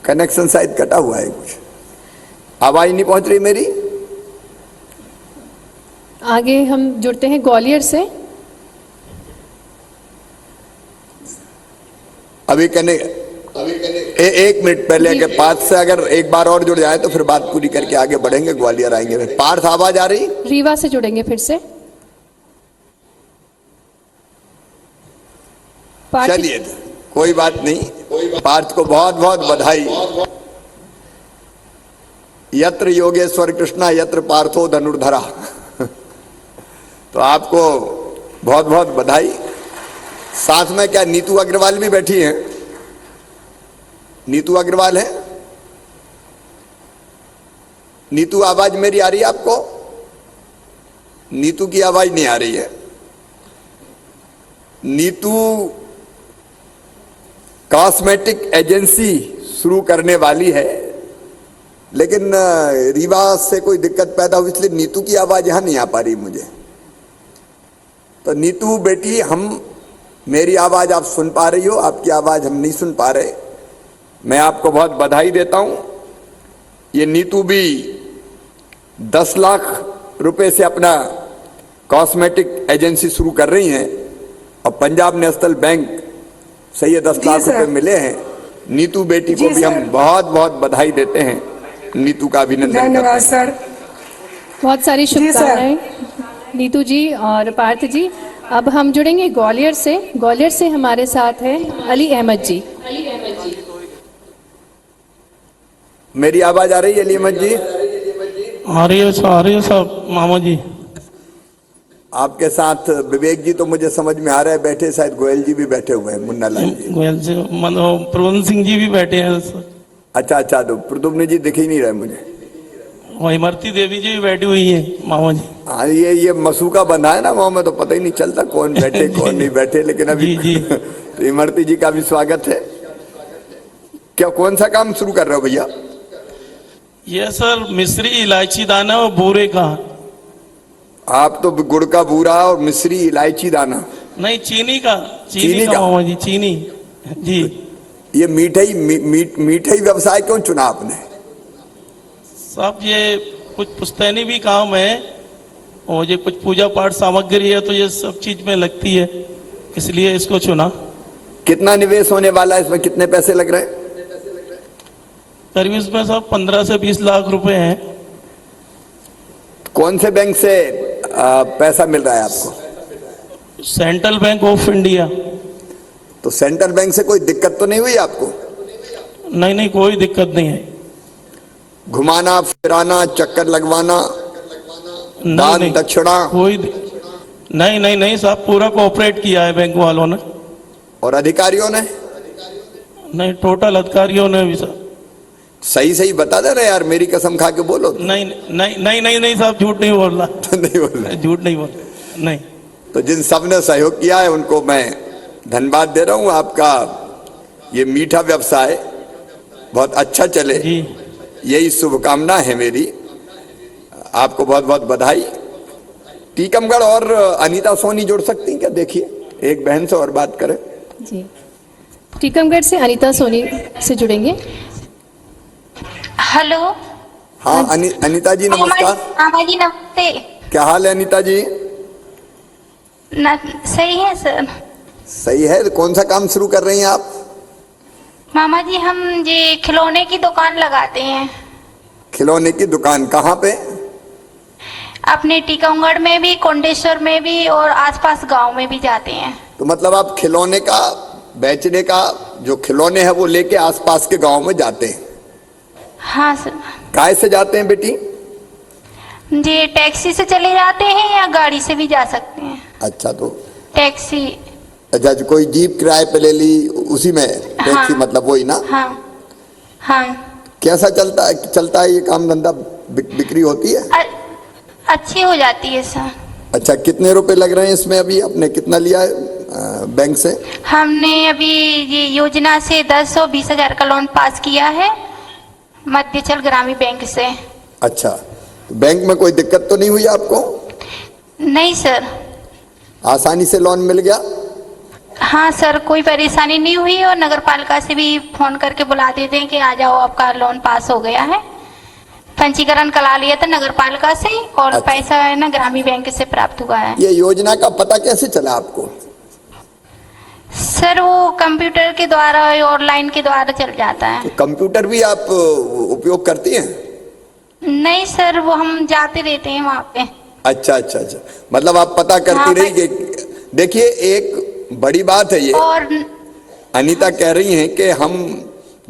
[SPEAKER 4] कनेक्शन शायद कटा हुआ है कुछ, आवाज नहीं पहुंच रही मेरी।
[SPEAKER 2] आगे हम जुड़ते हैं ग्वालियर से।
[SPEAKER 4] अभी कहने एक मिनट पहले के पार्थ से अगर एक बार और जुड़ जाए तो फिर बात पूरी करके आगे बढ़ेंगे, ग्वालियर आएंगे। पार्थ आवाज आ रही?
[SPEAKER 2] रीवा से जुड़ेंगे फिर से।
[SPEAKER 4] चलिए, कोई बात नहीं। पार्थ को बहुत बहुत बधाई। यत्र योगेश्वर कृष्णा यत्र पार्थो धनुर्धरा। तो आपको बहुत बहुत बधाई। साथ में क्या नीतू अग्रवाल भी बैठी हैं? नीतू अग्रवाल है? नीतू आवाज मेरी आ रही है आपको? नीतू की आवाज नहीं आ रही है। नीतू कॉस्मेटिक एजेंसी शुरू करने वाली है, लेकिन रीवा से कोई दिक्कत पैदा हुई इसलिए नीतू की आवाज यहां नहीं आ पा रही मुझे। तो नीतू बेटी, हम मेरी आवाज आप सुन पा रही हो, आपकी आवाज हम नहीं सुन पा रहे। मैं आपको बहुत बधाई देता हूं। ये नीतू भी 10 लाख रुपए से अपना कॉस्मेटिक एजेंसी शुरू कर रही हैं और पंजाब नेशनल बैंक से ये 10 लाख रुपए मिले हैं। नीतू बेटी को भी हम बहुत बहुत बधाई देते हैं। नीतू का अभिनंदन।
[SPEAKER 15] धन्यवाद सर।
[SPEAKER 2] बहुत सारी शुभकामनाएं नीतू जी और पार्थ जी। अब हम जुड़ेंगे ग्वालियर से। ग्वालियर से हमारे साथ है अली अहमद जी।
[SPEAKER 4] मेरी आवाज आ रही है अली अहमद जी?
[SPEAKER 16] आ रही है साहब मामा जी।
[SPEAKER 4] आपके साथ विवेक जी तो मुझे समझ में आ रहा है बैठे, शायद गोयल जी भी बैठे हुए हैं, मुन्ना लाल जी।
[SPEAKER 16] गोयल से प्रद्युम्न सिंह जी भी बैठे हैं सर।
[SPEAKER 4] अच्छा, तो प्रद्युम्न जी दिख ही नहीं रहे मुझे।
[SPEAKER 16] और इमरती देवी जी भी बैठी हुई है मामा जी।
[SPEAKER 4] हाँ, ये मसूका बंधा है ना वहां में, तो पता ही नहीं चलता कौन बैठे कौन नहीं बैठे। लेकिन अभी तो इमरती जी का भी स्वागत है। क्या कौन सा काम शुरू कर रहे हो भैया?
[SPEAKER 16] ये सर मिश्री इलायची दाना और बूरे का।
[SPEAKER 4] आप तो गुड़ का बूरा और मिश्री इलायची दाना?
[SPEAKER 16] नहीं, चीनी का मामा जी, चीनी जी।
[SPEAKER 4] ये मीठाई व्यवसाय क्यों चुना आपने?
[SPEAKER 16] साहब ये कुछ पुश्तैनी भी काम है और ये कुछ पूजा पाठ सामग्री है, तो ये सब चीज में लगती है, इसलिए इसको चुना।
[SPEAKER 4] कितना निवेश होने वाला है इसमें? कितने पैसे लग रहे हैं?
[SPEAKER 16] करीब इसमें साहब 15 से 20 लाख रुपए हैं।
[SPEAKER 4] कौन से बैंक से पैसा मिल रहा है आपको?
[SPEAKER 16] Central bank of India.
[SPEAKER 4] तो सेंट्रल बैंक से कोई दिक्कत तो नहीं हुई आपको?
[SPEAKER 16] नहीं, कोई दिक्कत नहीं है।
[SPEAKER 4] घुमाना फिराना, चक्कर लगवाना, दान दक्षिणा?
[SPEAKER 16] कोई नहीं साहब, पूरा कोऑपरेट किया है बैंक वालों ने।
[SPEAKER 4] और अधिकारियों ने?
[SPEAKER 16] नहीं, टोटल अधिकारियों ने भी साहब।
[SPEAKER 4] सही बता दे रहे यार, मेरी कसम खा के बोलो।
[SPEAKER 16] नहीं साहब, झूठ नहीं बोल रहा।
[SPEAKER 4] नहीं बोल रहा,
[SPEAKER 16] झूठ नहीं बोल रहा। नहीं,
[SPEAKER 4] तो जिन सब ने सहयोग किया है उनको मैं धन्यवाद दे रहा हूं। आपका ये मीठा व्यवसाय बहुत अच्छा चले, यही शुभकामना है मेरी। आपको बहुत बहुत बधाई। टीकमगढ़ और अनीता सोनी जुड़ सकती हैं क्या? देखिए, एक बहन से और बात करें
[SPEAKER 2] जी। टीकमगढ़ से अनीता सोनी से जुड़ेंगे।
[SPEAKER 6] हेलो।
[SPEAKER 4] हाँ अनीता जी नमस्कार।
[SPEAKER 6] मामा जी नमस्ते।
[SPEAKER 4] क्या हाल है अनीता जी?
[SPEAKER 6] सही है सर।
[SPEAKER 4] सही है। कौन सा काम शुरू कर रही हैं आप?
[SPEAKER 6] मामा जी हम ये खिलौने की दुकान लगाते हैं।
[SPEAKER 4] खिलौने की दुकान कहाँ पे?
[SPEAKER 6] अपने टीकमगढ़ में भी, कोंडेश्वर में भी और आसपास गांव में भी जाते हैं।
[SPEAKER 4] तो मतलब आप खिलौने का बेचने का जो खिलौने हैं वो लेके आसपास के गांव में जाते हैं?
[SPEAKER 6] हाँ सर।
[SPEAKER 4] काय से जाते हैं बेटी?
[SPEAKER 6] जी टैक्सी से चले जाते हैं या गाड़ी से भी जा सकते हैं।
[SPEAKER 4] अच्छा, तो
[SPEAKER 6] टैक्सी।
[SPEAKER 4] अच्छा, कोई जीप किराए पे ले ली उसी में टैक्सी? हाँ, मतलब वही ना?
[SPEAKER 6] हाँ।
[SPEAKER 4] कैसा चलता है ये काम धंधा? बिक्री होती है?
[SPEAKER 6] अच्छी हो जाती है सर।
[SPEAKER 4] अच्छा, कितने रुपए लग रहे हैं इसमें? अभी आपने कितना लिया है बैंक से?
[SPEAKER 6] हमने अभी ये योजना से 10 और 20 हजार का लोन पास किया है मध्यचल ग्रामीण बैंक से।
[SPEAKER 4] अच्छा, तो बैंक में कोई दिक्कत तो नहीं हुई आपको?
[SPEAKER 6] नहीं सर।
[SPEAKER 4] आसानी से लोन मिल गया?
[SPEAKER 6] हाँ सर, कोई परेशानी नहीं हुई और नगर पालिका से भी फोन करके बुला देते हैं कि आ जाओ, आपका लोन पास हो गया है। पंजीकरण करा लिया था नगर पालिका से और अच्छा। पैसा है ना ग्रामीण बैंक से प्राप्त हुआ है।
[SPEAKER 4] ये योजना का पता कैसे चला आपको?
[SPEAKER 6] सर वो कंप्यूटर के द्वारा, ऑनलाइन के द्वारा चल जाता है।
[SPEAKER 4] तो कंप्यूटर भी आप उपयोग करती हैं?
[SPEAKER 6] नहीं सर, वो हम जाते रहते हैं वहाँ पे।
[SPEAKER 4] अच्छा, मतलब आप पता करती रही। देखिए, एक बड़ी बात है ये। और अनीता कह रही हैं कि हम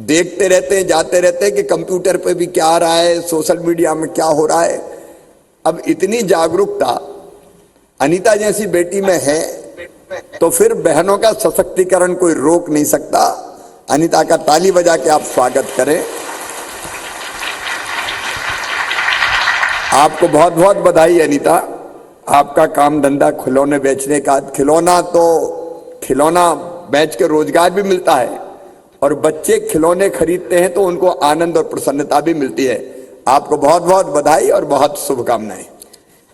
[SPEAKER 4] देखते रहते हैं, जाते रहते हैं कि कंप्यूटर पे भी क्या आ रहा है, सोशल मीडिया में क्या हो रहा है। अब इतनी जागरूकता अनीता जैसी बेटी में है तो फिर बहनों का सशक्तिकरण कोई रोक नहीं सकता। अनीता का ताली बजा के आप स्वागत करें। आपको बहुत बहुत बधाई अनीता। आपका काम धंधा खिलौने बेचने का, खिलौना बेच के रोजगार भी मिलता है और बच्चे खिलौने खरीदते हैं तो उनको आनंद और प्रसन्नता भी मिलती है। आपको बहुत बहुत बधाई और बहुत शुभकामनाएं।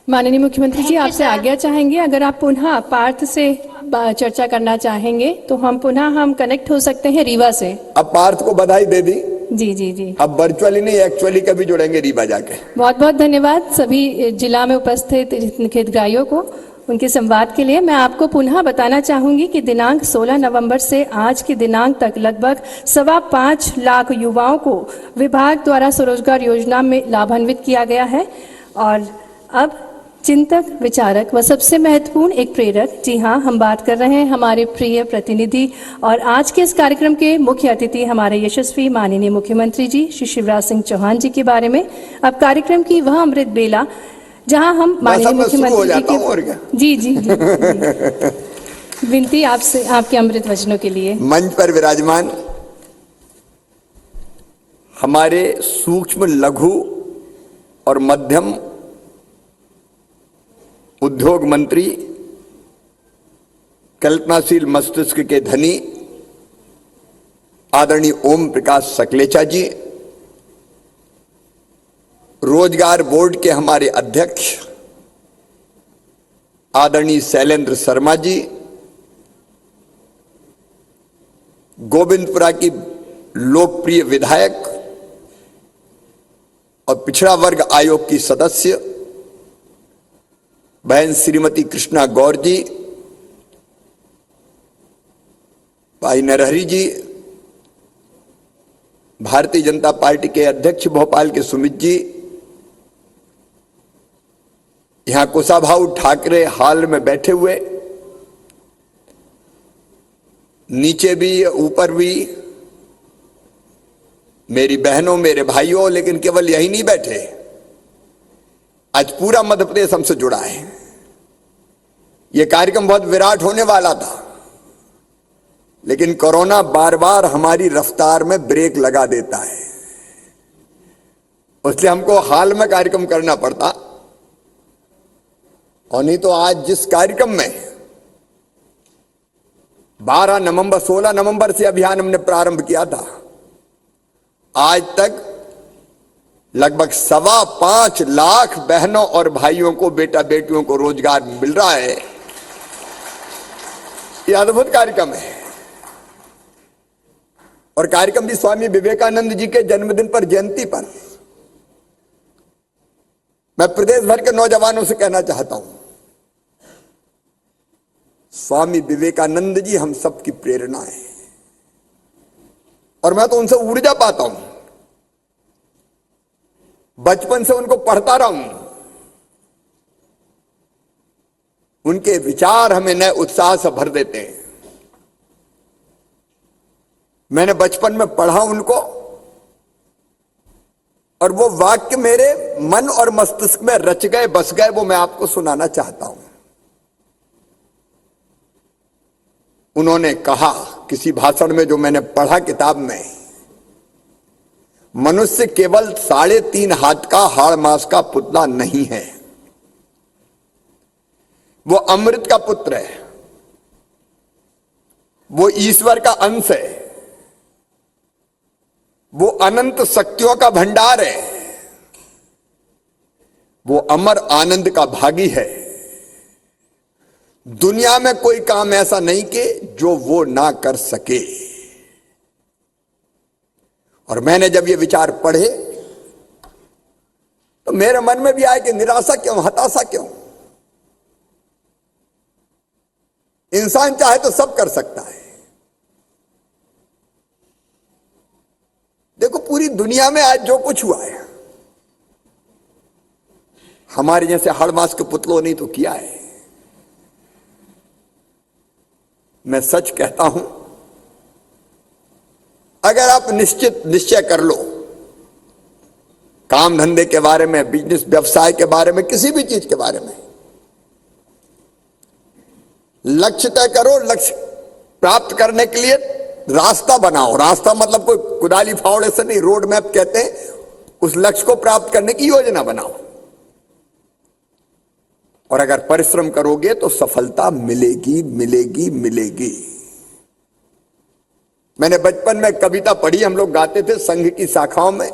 [SPEAKER 2] माननीय मुख्यमंत्री जी, आपसे आज्ञा चाहेंगे, अगर आप पुनः पार्थ से चर्चा करना चाहेंगे तो हम कनेक्ट हो सकते हैं रीवा से।
[SPEAKER 4] अब पार्थ को बधाई दे दी।
[SPEAKER 2] जी जी जी।
[SPEAKER 4] अब वर्चुअली नहीं, एक्चुअली कभी जुड़ेंगे रीवा जाके।
[SPEAKER 2] बहुत बहुत धन्यवाद सभी जिला में उपस्थित हितग्राहियों को उनके संवाद के लिए। मैं आपको पुनः बताना चाहूंगी कि दिनांक 16 नवंबर से आज के दिनांक तक लगभग 5.25 लाख युवाओं को विभाग द्वारा स्वरोजगार योजना में लाभान्वित किया गया है। और अब चिंतक, विचारक व सबसे महत्वपूर्ण एक प्रेरक, जी हाँ, हम बात कर रहे हैं हमारे प्रिय प्रतिनिधि और आज के इस कार्यक्रम के मुख्य अतिथि हमारे यशस्वी माननीय मुख्यमंत्री जी श्री शिवराज सिंह चौहान जी के बारे में। अब कार्यक्रम की वह अमृत बेला जहां हम माननीय मुख्यमंत्री जी के जी जी विनती आपसे, आपके अमृत वचनों के लिए।
[SPEAKER 4] मंच पर विराजमान हमारे सूक्ष्म, लघु और मध्यम उद्योग मंत्री, कल्पनाशील मस्तिष्क के धनी आदरणीय ओम प्रकाश सकलेचा जी, रोजगार बोर्ड के हमारे अध्यक्ष आदरणीय शैलेंद्र शर्मा जी, गोविंदपुरा की लोकप्रिय विधायक और पिछड़ा वर्ग आयोग की सदस्य बहन श्रीमती कृष्णा गौर जी, भाई नरहरी जी, भारतीय जनता पार्टी के अध्यक्ष भोपाल के सुमित जी, यहां कुशाभाऊ ठाकरे हाल में बैठे हुए, नीचे भी ऊपर भी मेरी बहनों, मेरे भाइयों, लेकिन केवल यही नहीं बैठे, आज पूरा मध्य प्रदेश हमसे जुड़ा है। यह कार्यक्रम बहुत विराट होने वाला था, लेकिन कोरोना बार बार हमारी रफ्तार में ब्रेक लगा देता है, इसलिए हमको हाल में कार्यक्रम करना पड़ता। और नहीं तो आज जिस कार्यक्रम में 12 नवंबर 16 नवंबर से अभियान हमने प्रारंभ किया था, आज तक लगभग 5.25 लाख बहनों और भाइयों को, बेटा बेटियों को रोजगार मिल रहा है। यह अद्भुत कार्यक्रम है। और कार्यक्रम भी स्वामी विवेकानंद जी के जन्मदिन पर, जयंती पर। मैं प्रदेश भर के नौजवानों से कहना चाहता हूं, स्वामी विवेकानंद जी हम सबकी प्रेरणा है और मैं तो उनसे ऊर्जा पाता हूं। बचपन से उनको पढ़ता रहा हूं, उनके विचार हमें नए उत्साह से भर देते हैं। मैंने बचपन में पढ़ा उनको और वो वाक्य मेरे मन और मस्तिष्क में रच गए, बस गए, वो मैं आपको सुनाना चाहता हूं। उन्होंने कहा किसी भाषण में जो मैंने पढ़ा किताब में, मनुष्य केवल 3.5 हाथ का हाड़ मांस का पुतला नहीं है, वो अमृत का पुत्र है, वो ईश्वर का अंश है, वो अनंत शक्तियों का भंडार है, वो अमर आनंद का भागी है। दुनिया में कोई काम ऐसा नहीं कि जो वो ना कर सके। और मैंने जब ये विचार पढ़े तो मेरे मन में भी आया कि निराशा क्यों, हताशा क्यों। इंसान चाहे तो सब कर सकता है। देखो पूरी दुनिया में आज जो कुछ हुआ है, हमारे जैसे हड़मास के पुतलों ने तो किया है। मैं सच कहता हूं, अगर आप निश्चय कर लो काम धंधे के बारे में, बिजनेस व्यवसाय के बारे में, किसी भी चीज के बारे में, लक्ष्य तय करो, लक्ष्य प्राप्त करने के लिए रास्ता बनाओ। रास्ता मतलब कोई कुदाली फावड़े से नहीं, रोड मैप कहते हैं। उस लक्ष्य को प्राप्त करने की योजना बनाओ और अगर परिश्रम करोगे तो सफलता मिलेगी, मिलेगी, मिलेगी। मैंने बचपन में कविता पढ़ी, हम लोग गाते थे संघ की शाखाओं में,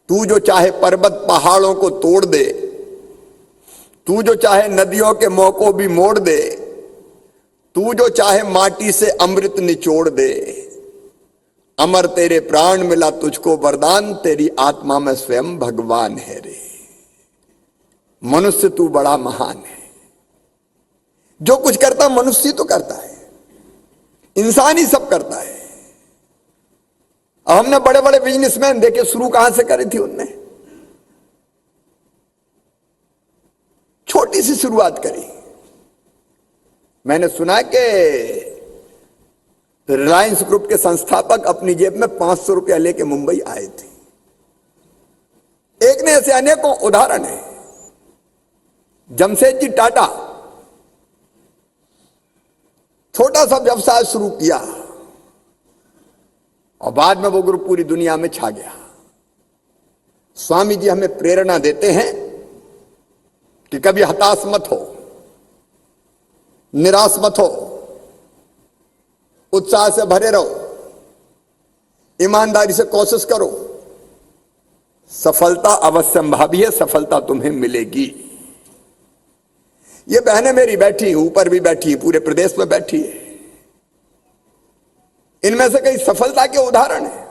[SPEAKER 4] तू जो चाहे पर्वत पहाड़ों को तोड़ दे, तू जो चाहे नदियों के मोह को भी मोड़ दे, तू जो चाहे माटी से अमृत निचोड़ दे, अमर तेरे प्राण मिला तुझको वरदान, तेरी आत्मा में स्वयं भगवान है रे। मनुष्य तू बड़ा महान है। जो कुछ करता मनुष्य तो करता है, इंसान ही सब करता है। अब हमने बड़े बड़े बिजनेसमैन देखे, शुरू कहां से करी थी उनने? छोटी सी शुरुआत करी। मैंने सुना कि रिलायंस ग्रुप के संस्थापक अपनी जेब में 500 रुपया लेके मुंबई आए थे। एक ने ऐसे अनेकों उदाहरण है। जमशेदजी टाटा छोटा सा व्यवसाय शुरू किया और बाद में वो ग्रुप पूरी दुनिया में छा गया। स्वामी जी हमें प्रेरणा देते हैं कि कभी हताश मत हो, निराश मत हो, उत्साह से भरे रहो, ईमानदारी से कोशिश करो। सफलता अवश्यंभावी है, सफलता तुम्हें मिलेगी। ये बहनें मेरी बैठी, ऊपर भी बैठी, पूरे प्रदेश में बैठी है। इनमें से कई सफलता के उदाहरण हैं,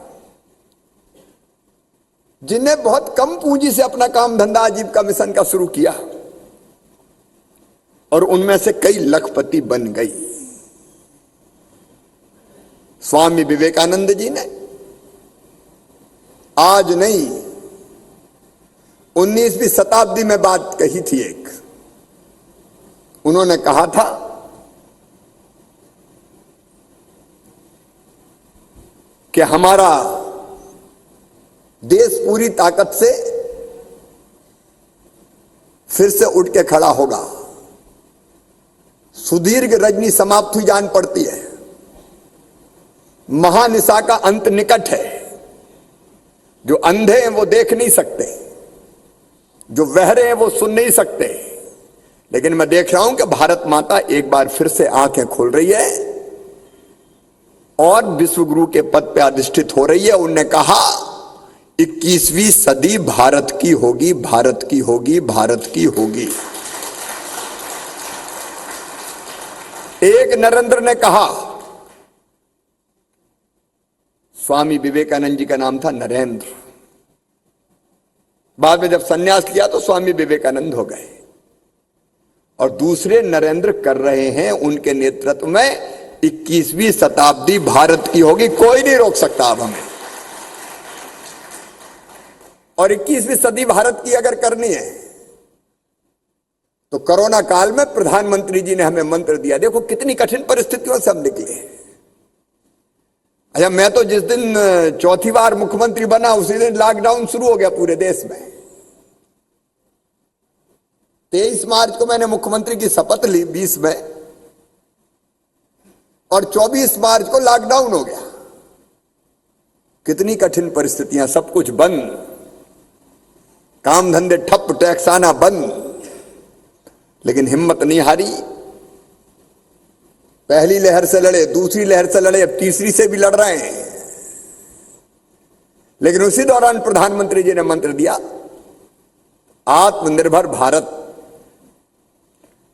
[SPEAKER 4] जिन्हें बहुत कम पूंजी से अपना काम धंधा आजीविका मिशन का शुरू किया और उनमें से कई लखपति बन गई। स्वामी विवेकानंद जी ने आज नहीं 19वीं शताब्दी में बात कही थी एक। उन्होंने कहा था कि हमारा देश पूरी ताकत से फिर से उठ के खड़ा होगा। सुदीर्घ रजनी समाप्त हुई जान पड़ती है, महानिशा का अंत निकट है। जो अंधे हैं वो देख नहीं सकते, जो बहरे हैं वो सुन नहीं सकते, लेकिन मैं देख रहा हूं कि भारत माता एक बार फिर से आंखें खोल रही है और विश्व गुरु के पद पे अधिष्ठित हो रही है। उन्होंने कहा 21वीं सदी भारत की होगी, भारत की होगी, भारत की होगी। एक नरेंद्र ने कहा, स्वामी विवेकानंद जी का नाम था नरेंद्र, बाद में जब सन्यास लिया तो स्वामी विवेकानंद हो गए और दूसरे नरेंद्र कर रहे हैं। उनके नेतृत्व में 21वीं शताब्दी भारत की होगी, कोई नहीं रोक सकता अब हमें। और 21वीं सदी भारत की अगर करनी है तो कोरोना काल में प्रधानमंत्री जी ने हमें मंत्र दिया। देखो कितनी कठिन परिस्थितियों से हम निकले। अच्छा, मैं तो जिस दिन चौथी बार मुख्यमंत्री बना उसी दिन लॉकडाउन शुरू हो गया पूरे देश में। 23 मार्च को मैंने मुख्यमंत्री की शपथ ली 20 में और 24 मार्च को लॉकडाउन हो गया। कितनी कठिन परिस्थितियां, सब कुछ बंद, काम धंधे ठप, टैक्स आना बंद, लेकिन हिम्मत नहीं हारी। पहली लहर से लड़े, दूसरी लहर से लड़े, अब तीसरी से भी लड़ रहे हैं। लेकिन उसी दौरान प्रधानमंत्री जी ने मंत्र दिया, आत्मनिर्भर भारत।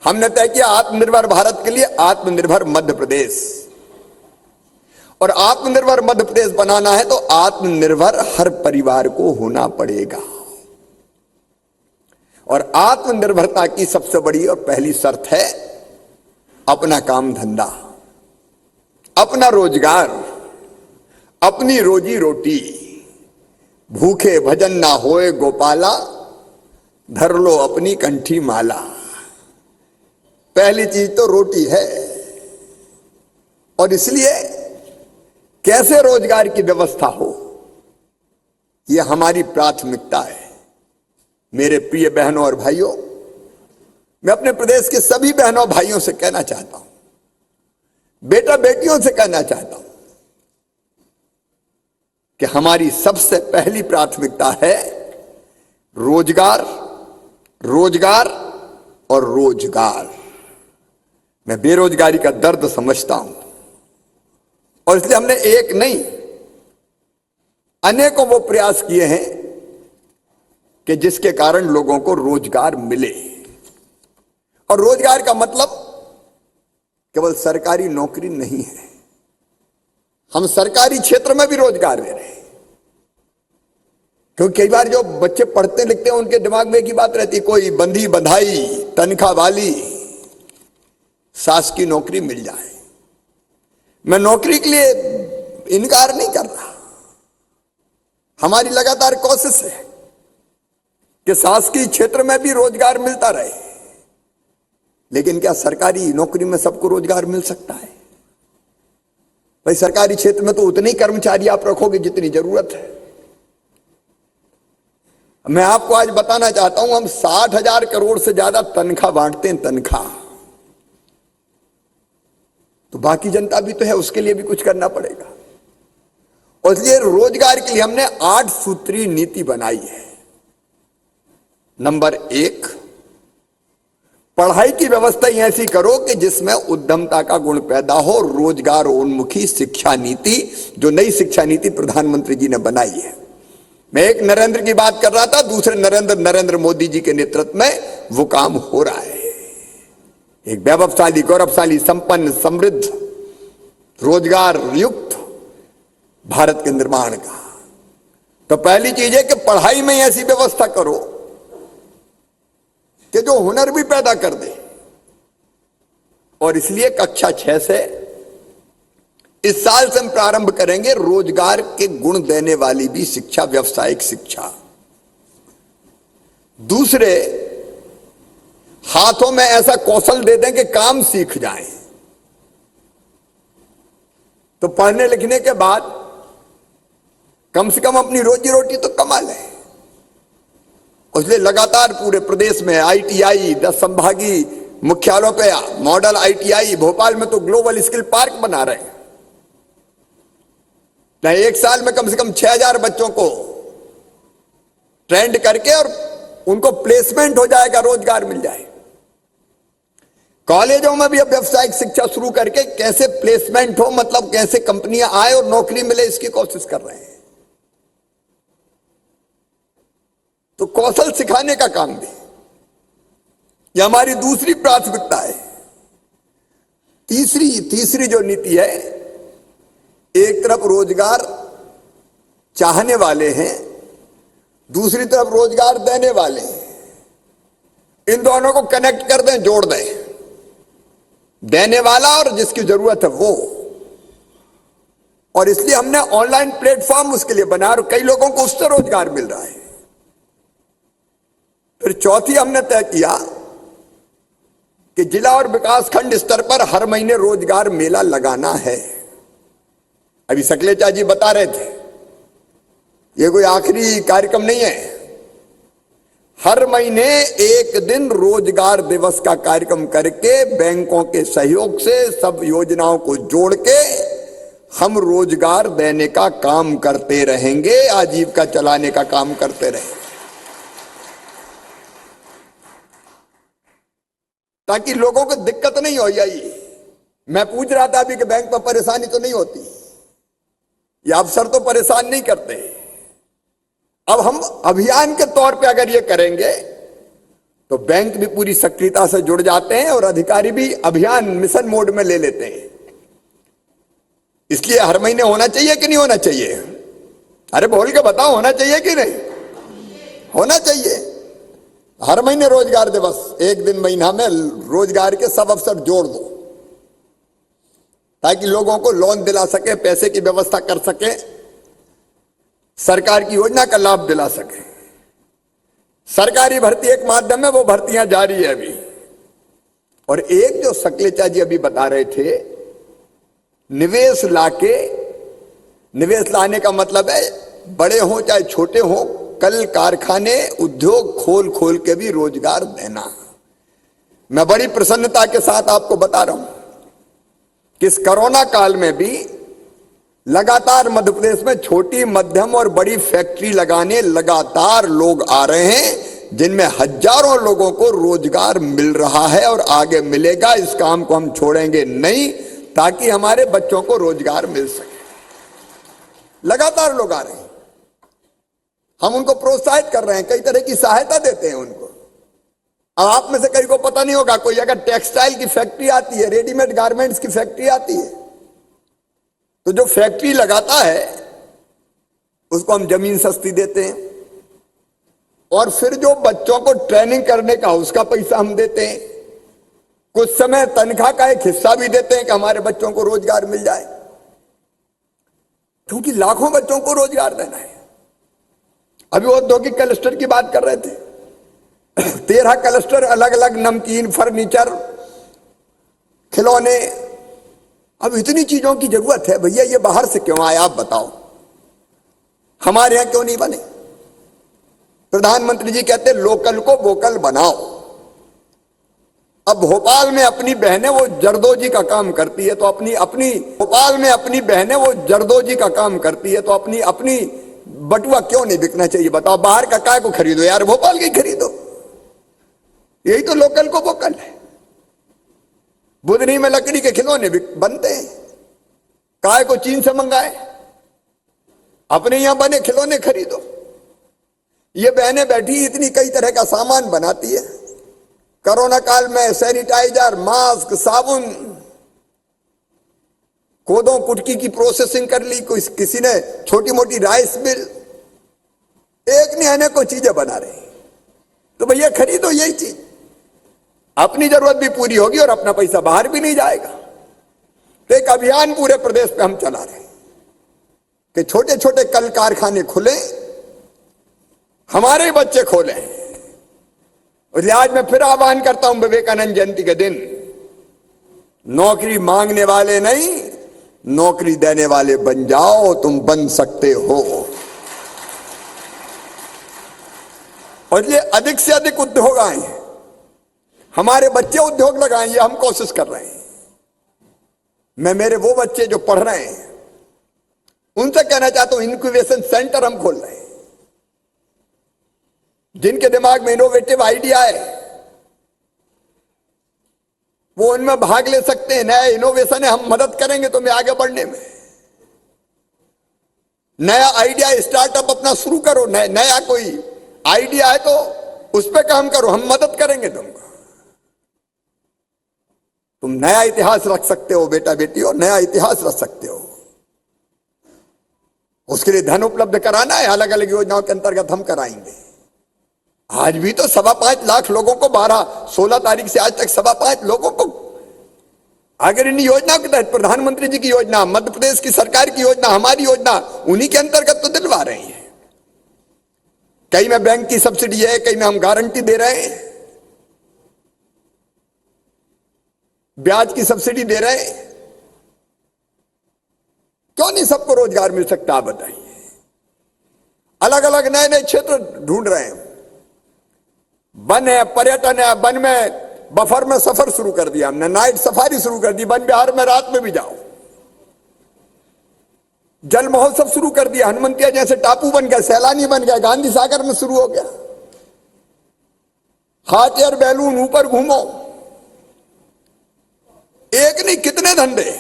[SPEAKER 4] हमने तय किया आत्मनिर्भर भारत के लिए आत्मनिर्भर मध्य प्रदेश, और आत्मनिर्भर मध्य प्रदेश बनाना है तो आत्मनिर्भर हर परिवार को होना पड़ेगा। और आत्मनिर्भरता की सबसे बड़ी और पहली शर्त है अपना काम धंधा, अपना रोजगार, अपनी रोजी रोटी। भूखे भजन ना होए गोपाला, धर लो अपनी कंठी माला। पहली चीज तो रोटी है, और इसलिए कैसे रोजगार की व्यवस्था हो यह हमारी प्राथमिकता है। मेरे प्रिय बहनों और भाइयों, मैं अपने प्रदेश के सभी बहनों भाइयों से कहना चाहता हूं, बेटा बेटियों से कहना चाहता हूं कि हमारी सबसे पहली प्राथमिकता है रोजगार, रोजगार और रोजगार। मैं बेरोजगारी का दर्द समझता हूं और इसलिए हमने एक नहीं अनेकों वो प्रयास किए हैं कि जिसके कारण लोगों को रोजगार मिले। और रोजगार का मतलब केवल सरकारी नौकरी नहीं है, हम सरकारी क्षेत्र में भी रोजगार दे रहे हैं। क्योंकि कई बार जो बच्चे पढ़ते लिखते हैं उनके दिमाग में एक ही बात रहती है, कोई बंधी बंधाई तनख्वाह वाली शासकीय नौकरी मिल जाए। मैं नौकरी के लिए इनकार नहीं कर रहा, हमारी लगातार कोशिश है कि शासकीय क्षेत्र में भी रोजगार मिलता रहे। लेकिन क्या सरकारी नौकरी में सबको रोजगार मिल सकता है? भाई सरकारी क्षेत्र में तो उतने ही कर्मचारी आप रखोगे जितनी जरूरत है। मैं आपको आज बताना चाहता हूं, हम 60,000 करोड़ से ज्यादा तनख्वाह बांटते हैं, तनख्वाह। तो बाकी जनता भी तो है, उसके लिए भी कुछ करना पड़ेगा। और इसलिए रोजगार के लिए हमने 8 सूत्रीय नीति बनाई है। नंबर 1, पढ़ाई की व्यवस्था ऐसी करो कि जिसमें उद्यमता का गुण पैदा हो। रोजगार उन्मुखी शिक्षा नीति, जो नई शिक्षा नीति प्रधानमंत्री जी ने बनाई है। मैं एक नरेंद्र की बात कर रहा था, दूसरे नरेंद्र मोदी जी के नेतृत्व में वो काम हो रहा है। एक वैभवशाली, गौरवशाली, संपन्न, समृद्ध, रोजगार युक्त भारत के निर्माण का। तो पहली चीज है कि पढ़ाई में ऐसी व्यवस्था करो कि जो हुनर भी पैदा कर दे। और इसलिए कक्षा 6 से इस साल से हम प्रारंभ करेंगे रोजगार के गुण देने वाली भी शिक्षा, व्यावसायिक शिक्षा। दूसरे, हाथों में ऐसा कौशल दे दें कि काम सीख जाएं। तो पढ़ने लिखने के बाद कम से कम अपनी रोजी रोटी तो कमा लें। इसलिए लगातार पूरे प्रदेश में ITI 10 संभागीय मुख्यालयों पे मॉडल ITI, भोपाल में तो ग्लोबल स्किल पार्क बना रहे हैं। एक साल में कम से कम 6,000 बच्चों को ट्रेंड करके और उनको प्लेसमेंट हो जाएगा, रोजगार मिल जाए। कॉलेजों में भी अब व्यावसायिक शिक्षा शुरू करके कैसे प्लेसमेंट हो, मतलब कैसे कंपनियां आए और नौकरी मिले, इसकी कोशिश कर रहे हैं। तो कौशल सिखाने का काम भी यह हमारी दूसरी प्राथमिकता है। तीसरी जो नीति है, एक तरफ रोजगार चाहने वाले हैं, दूसरी तरफ रोजगार देने वाले हैं। इन दोनों को कनेक्ट कर दें, जोड़ दें। देने वाला और जिसकी जरूरत है वो। और इसलिए हमने ऑनलाइन प्लेटफॉर्म उसके लिए बनाया और कई लोगों को उससे रोजगार मिल रहा है। फिर चौथी हमने तय किया कि जिला और विकास खंड स्तर पर हर महीने रोजगार मेला लगाना है। अभी सकलेचा जी बता रहे थे, ये कोई आखिरी कार्यक्रम नहीं है। हर महीने एक दिन रोजगार दिवस का कार्यक्रम करके बैंकों के सहयोग से सब योजनाओं को जोड़ के हम रोजगार देने का काम करते रहेंगे, आजीविका चलाने का काम करते रहेंगे, ताकि लोगों को दिक्कत नहीं हो जाए। मैं पूछ रहा था अभी कि बैंक पर परेशानी तो नहीं होती, ये अफसर तो परेशान नहीं करते। अब हम अभियान के तौर पे अगर ये करेंगे तो बैंक भी पूरी सक्रियता से जुड़ जाते हैं और अधिकारी भी अभियान मिशन मोड में ले लेते हैं। इसलिए हर महीने होना चाहिए कि नहीं होना चाहिए? अरे बोल के बताओ, होना चाहिए कि नहीं? होना चाहिए। हर महीने रोजगार दिवस, एक दिन महीना में रोजगार के सब अवसर जोड़ दो, ताकि लोगों को लोन दिला सके, पैसे की व्यवस्था कर सके, सरकार की योजना का लाभ दिला सके। सरकारी भर्ती एक माध्यम है, वो भर्तियां जारी है अभी। और एक जो सकलेचा जी अभी बता रहे थे, निवेश लाने का मतलब है बड़े हों चाहे छोटे हों, कल कारखाने उद्योग खोल के भी रोजगार देना। मैं बड़ी प्रसन्नता के साथ आपको बता रहा हूं कि इस कोरोना काल में भी लगातार मध्य प्रदेश में छोटी, मध्यम और बड़ी फैक्ट्री लगाने लगातार लोग आ रहे हैं, जिनमें हजारों लोगों को रोजगार मिल रहा है और आगे मिलेगा। इस काम को हम छोड़ेंगे नहीं, ताकि हमारे बच्चों को रोजगार मिल सके। लगातार लोग आ रहे हैं, हम उनको प्रोत्साहित कर रहे हैं, कई तरह की सहायता देते हैं उनको। अब आप में से कई को पता नहीं होगा, कोई अगर टेक्सटाइल की फैक्ट्री आती है, रेडीमेड गारमेंट्स की फैक्ट्री आती है, तो जो फैक्ट्री लगाता है उसको हम जमीन सस्ती देते हैं, और फिर जो बच्चों को ट्रेनिंग करने का उसका पैसा हम देते हैं, कुछ समय तनख्वाह का एक हिस्सा भी देते हैं कि हमारे बच्चों को रोजगार मिल जाए, क्योंकि लाखों बच्चों को रोजगार देना है। अभी औद्योगिक क्लस्टर की बात कर रहे थे, 13 क्लस्टर, अलग अलग नमकीन, फर्नीचर, खिलौने। अब इतनी चीजों की जरूरत है भैया, ये बाहर से क्यों आए आप बताओ, हमारे यहां क्यों नहीं बने? प्रधानमंत्री जी कहते लोकल को वोकल बनाओ। अब भोपाल में अपनी बहनें वो जरदोजी का काम करती है, तो भोपाल में अपनी बहनें वो जरदोजी का काम करती है, तो अपनी बटुआ क्यों नहीं बिकना चाहिए बताओ? बाहर का काय को खरीदो यार, भोपाल की खरीदो। यही तो लोकल को वोकल है। बुधनी में लकड़ी के खिलौने बनते हैं, काय को चीन से मंगाए, अपने यहां बने खिलौने खरीदो। ये बहनें बैठी इतनी कई तरह का सामान बनाती है। कोरोना काल में सैनिटाइजर, मास्क, साबुन, कोदों कुटकी की प्रोसेसिंग कर ली, किसी ने छोटी मोटी राइस मिल, एक नहीं अनेकों चीजें बना रहे। तो भैया खरीदो यही चीज, अपनी जरूरत भी पूरी होगी और अपना पैसा बाहर भी नहीं जाएगा। तो एक अभियान पूरे प्रदेश पे हम चला रहे हैं कि छोटे छोटे कल कारखाने खुले, हमारे बच्चे खोले। इसलिए आज मैं फिर आह्वान करता हूं, विवेकानंद जयंती के दिन, नौकरी मांगने वाले नहीं, नौकरी देने वाले बन जाओ, तुम बन सकते हो। और इसलिए अधिक से अधिक उद्योग आए, हमारे बच्चे उद्योग लगाएं, ये हम कोशिश कर रहे हैं। मैं मेरे वो बच्चे जो पढ़ रहे हैं उनसे कहना चाहता हूं, इनक्यूबेशन सेंटर हम खोल रहे हैं। जिनके दिमाग में इनोवेटिव आइडिया है वो उनमें भाग ले सकते हैं। नया इनोवेशन है, हम मदद करेंगे तुम्हें आगे बढ़ने में। नया आइडिया स्टार्टअप अपना शुरू करो, नया कोई आइडिया है तो उस पर काम करो, हम मदद करेंगे तुमको। तुम नया इतिहास रख सकते हो बेटा बेटी, और नया इतिहास रख सकते हो। उसके लिए धन उपलब्ध कराना है, अलग अलग योजनाओं के अंतर्गत हम कराएंगे। आज भी तो 5.25 लाख लोगों को 16 तारीख से आज तक 5.25 लोगों को, अगर इन योजनाओं के तहत प्रधानमंत्री जी की योजना, मध्य प्रदेश की सरकार की योजना, हमारी योजना, उन्हीं के अंतर्गत तो दिलवा रहे हैं। कई में बैंक की सब्सिडी है, कई में हम गारंटी दे रहे हैं, ब्याज की सब्सिडी दे रहे हैं। क्यों नहीं सबको रोजगार मिल सकता आप बताइए? अलग अलग नए नए क्षेत्र ढूंढ रहे हैं। वन है, पर्यटन है, वन में बफर में सफर शुरू कर दिया हमने, नाइट सफारी शुरू कर दी, वन विहार में रात में भी जाओ। जल महोत्सव शुरू कर दिया, हनुमंतिया जैसे टापू बन गए, सैलानी बन गए, गांधी सागर में शुरू हो गया। हॉट एयर बैलून, ऊपर घूमो, एक नहीं कितने धंधे।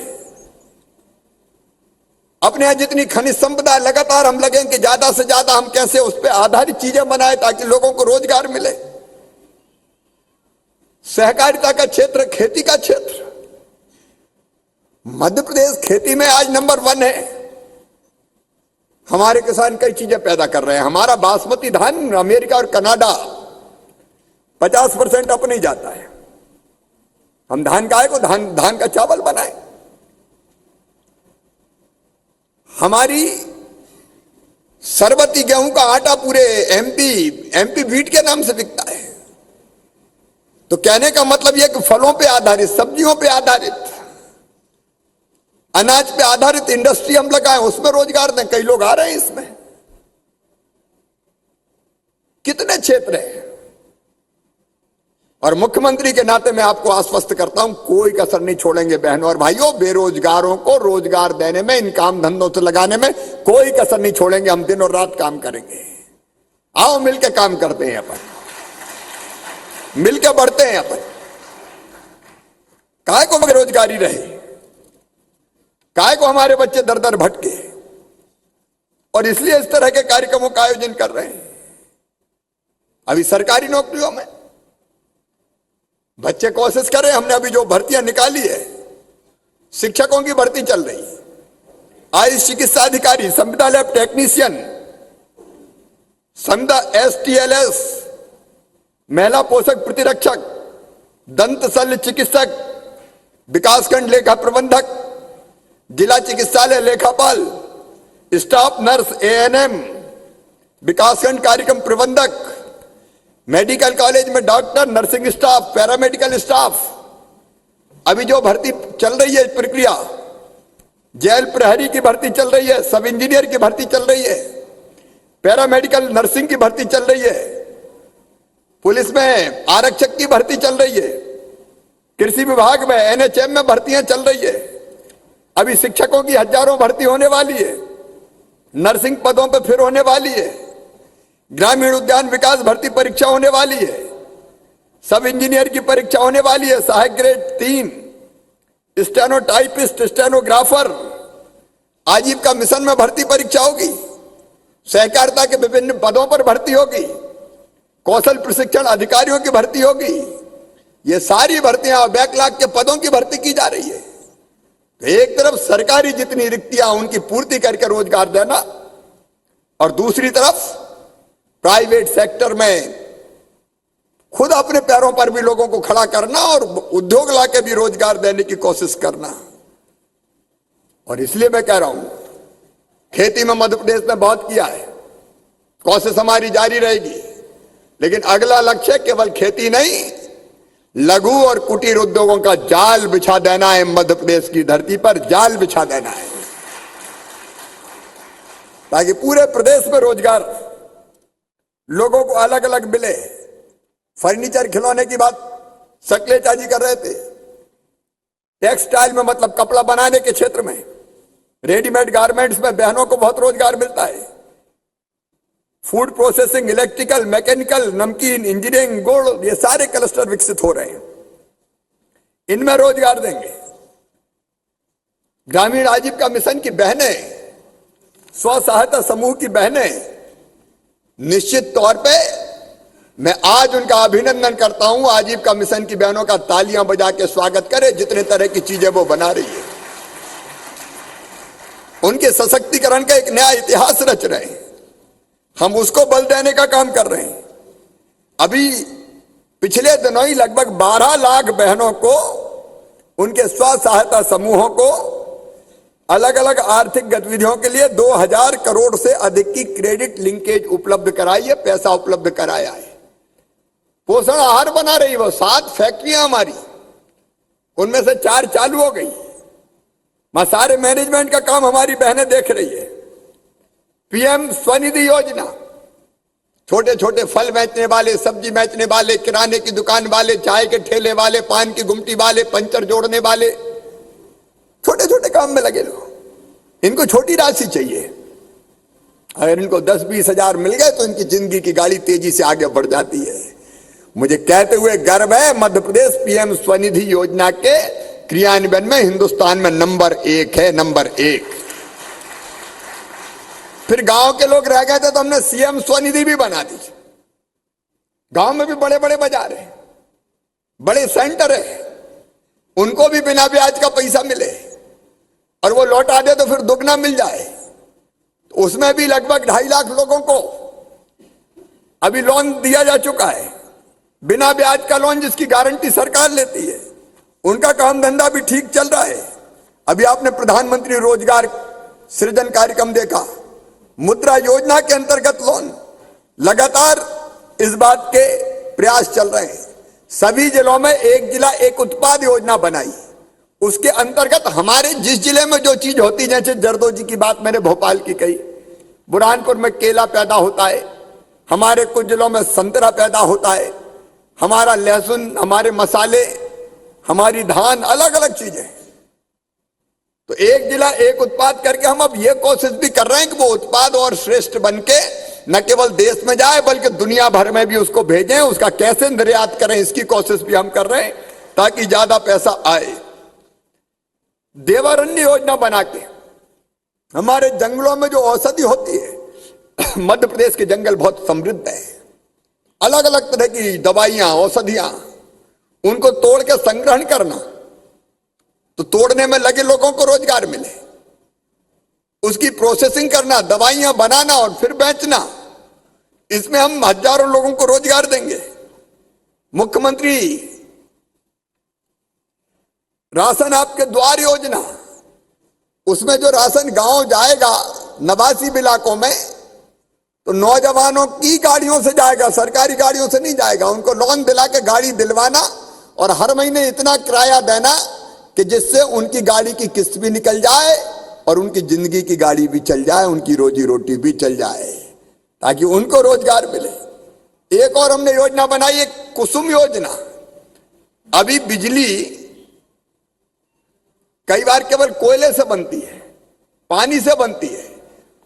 [SPEAKER 4] अपने यहां जितनी खनिज संपदा लगातार हम लगे कि ज्यादा से ज्यादा हम कैसे उस पर आधारित चीजें बनाए ताकि लोगों को रोजगार मिले। सहकारिता का क्षेत्र, खेती का क्षेत्र, मध्य प्रदेश खेती में आज नंबर 1 है। हमारे किसान कई चीजें पैदा कर रहे हैं। हमारा बासमती धान अमेरिका और कनाडा 50% अपने ही जाता है। हम धान का को धान का चावल बनाए। हमारी सरबती गेहूं का आटा पूरे एमपी व्हीट के नाम से बिकता है। तो कहने का मतलब यह कि फलों पे आधारित, सब्जियों पे आधारित, अनाज पे आधारित इंडस्ट्री हम लगाएं, उसमें रोजगार दें। कई लोग आ रहे हैं इसमें। कितने क्षेत्र हैं। और मुख्यमंत्री के नाते मैं आपको आश्वस्त करता हूं, कोई कसर नहीं छोड़ेंगे बहनों और भाइयों। बेरोजगारों को रोजगार देने में, इन काम धंधों से लगाने में कोई कसर नहीं छोड़ेंगे। हम दिन और रात काम करेंगे। आओ मिलकर काम करते हैं, अपन मिलकर बढ़ते हैं। अपन काहे को बेरोजगारी रहे, काहे को हमारे बच्चे दर दर भटके, और इसलिए इस तरह के कार्यक्रमों का आयोजन कर रहे हैं। अभी सरकारी नौकरियों में बच्चे कोशिश करें। हमने अभी जो भर्तियां निकाली है, शिक्षकों की भर्ती चल रही है, आयुष चिकित्सा अधिकारी, संविदा लैब टेक्नीशियन, संविदा STLS, महिला पोषक प्रतिरक्षक, दंत शल्य चिकित्सक, विकासखंड लेखा प्रबंधक, जिला चिकित्सालय लेखापाल, स्टाफ नर्स ANM, विकासखंड कार्यक्रम प्रबंधक, मेडिकल कॉलेज में doctor, nursing staff, paramedical staff. अभी जो भर्ती चल रही है प्रक्रिया, जेल प्रहरी की भर्ती चल रही है, सब इंजीनियर की भर्ती चल रही है, पैरामेडिकल नर्सिंग की भर्ती चल रही है, पुलिस में आरक्षक की भर्ती चल रही है, कृषि विभाग में NHM में भर्तियां चल रही है। अभी शिक्षकों की हजारों भर्ती होने वाली है, नर्सिंग पदों पर फिर होने वाली है, ग्रामीण उद्यान विकास भर्ती परीक्षा होने वाली है, सब इंजीनियर की परीक्षा होने वाली है, सहायक ग्रेड 3, स्टेनोटाइपिस्ट, स्टेनोग्राफर, आजीविका मिशन में भर्ती परीक्षा होगी, सहकारिता के विभिन्न पदों पर भर्ती होगी, कौशल प्रशिक्षण अधिकारियों की भर्ती होगी। ये सारी भर्तियां बैकलॉग के पदों की भर्ती की जा रही है। तो एक तरफ सरकारी जितनी रिक्तियां उनकी पूर्ति करके रोजगार देना, और दूसरी तरफ प्राइवेट सेक्टर में खुद अपने पैरों पर भी लोगों को खड़ा करना और उद्योग लाके भी रोजगार देने की कोशिश करना। और इसलिए मैं कह रहा हूं, खेती में मध्य प्रदेश ने बहुत किया है, कोशिश हमारी जारी रहेगी, लेकिन अगला लक्ष्य केवल खेती नहीं, लघु और कुटीर उद्योगों का जाल बिछा देना है। मध्य प्रदेश की धरती पर जाल बिछा देना है, ताकि पूरे प्रदेश में रोजगार लोगों को अलग अलग मिले। फर्नीचर खिलौने की बात सकलेचा जी कर रहे थे, टेक्सटाइल में मतलब कपड़ा बनाने के क्षेत्र में, रेडीमेड गारमेंट्स में बहनों को बहुत रोजगार मिलता है, फूड प्रोसेसिंग, इलेक्ट्रिकल, मैकेनिकल, नमकीन, इंजीनियरिंग, गुड़, ये सारे क्लस्टर विकसित हो रहे हैं, इनमें रोजगार देंगे। ग्रामीण आजीविका मिशन की बहनें, स्व सहायता समूह की बहनें, निश्चित तौर पे मैं आज उनका अभिनंदन करता हूं। आजीविका मिशन की बहनों का तालियां बजा के स्वागत करें, जितने तरह की चीजें वो बना रही है। उनके सशक्तिकरण का एक नया इतिहास रच रहे हैं, हम उसको बल देने का काम कर रहे हैं। अभी पिछले दिनों ही लगभग 12 लाख बहनों को, उनके स्व सहायता समूहों को अलग अलग आर्थिक गतिविधियों के लिए 2000 करोड़ से अधिक की क्रेडिट लिंकेज उपलब्ध कराई है, पैसा उपलब्ध कराया है। पोषण आहार बना रही वो 7 फैक्ट्रियां हमारी, उनमें से 4 चालू हो गई। वहां सारे मैनेजमेंट का काम हमारी बहनें देख रही है। PM स्वनिधि योजना, छोटे छोटे फल बेचने वाले, सब्जी बेचने वाले, किराने की दुकान वाले, चाय के ठेले वाले, पान की गुमटी वाले, पंचर जोड़ने वाले, छोटे छोटे काम में लगे लोग। इनको छोटी राशि चाहिए, अगर इनको 10-20 हजार मिल गए तो इनकी जिंदगी की गाड़ी तेजी से आगे बढ़ जाती है। मुझे कहते हुए गर्व है, मध्य प्रदेश PM स्वनिधि योजना के क्रियान्वयन में हिंदुस्तान में नंबर 1 है, नंबर 1। फिर गांव के लोग रह गए थे तो हमने CM स्वनिधि भी बना दी। गांव में भी बड़े बड़े बाजार है, बड़े सेंटर है, उनको भी बिना ब्याज का पैसा मिले और वो लौटा दे तो फिर दुगना मिल जाए। तो उसमें भी लगभग 2.5 लाख लोगों को अभी लोन दिया जा चुका है, बिना ब्याज का लोन जिसकी गारंटी सरकार लेती है। उनका काम धंधा भी ठीक चल रहा है। अभी आपने प्रधानमंत्री रोजगार सृजन कार्यक्रम देखा, मुद्रा योजना के अंतर्गत लोन, लगातार इस बात के प्रयास चल रहे हैं। सभी जिलों में एक जिला एक उत्पाद योजना बनाई, उसके अंतर्गत हमारे जिस जिले में जो चीज होती, जैसे जरदोजी की बात मैंने भोपाल की कही, बुरहानपुर में केला पैदा होता है, हमारे कुछ जिलों में संतरा पैदा होता है, हमारा लहसुन, हमारे मसाले, हमारी धान, अलग अलग चीजें। तो एक जिला एक उत्पाद करके हम अब ये कोशिश भी कर रहे हैं कि वो उत्पाद और श्रेष्ठ बन के न केवल देश में जाए बल्कि दुनिया भर में भी उसको भेजें। उसका कैसे निर्यात करें, इसकी कोशिश भी हम कर रहे हैं ताकि ज्यादा पैसा आए। देवारण्य योजना बना के हमारे जंगलों में जो औषधि होती है, मध्य प्रदेश के जंगल बहुत समृद्ध है, अलग अलग तरह की दवाइयां, औषधियां, उनको तोड़ के संग्रहण करना, तो तोड़ने में लगे लोगों को रोजगार मिले, उसकी प्रोसेसिंग करना, दवाइयां बनाना और फिर बेचना, इसमें हम हजारों लोगों को रोजगार देंगे। मुख्यमंत्री राशन आपके द्वार योजना, उसमें जो राशन गांव जाएगा नवासी इलाकों में, तो नौजवानों की गाड़ियों से जाएगा, सरकारी गाड़ियों से नहीं जाएगा। उनको लोन दिला के गाड़ी दिलवाना और हर महीने इतना किराया देना कि जिससे उनकी गाड़ी की किस्त भी निकल जाए और उनकी जिंदगी की गाड़ी भी चल जाए, उनकी रोजी रोटी भी चल जाए, ताकि उनको रोजगार मिले। एक और हमने योजना बनाई, एक कुसुम योजना। अभी बिजली कई बार केवल कोयले से बनती है, पानी से बनती है।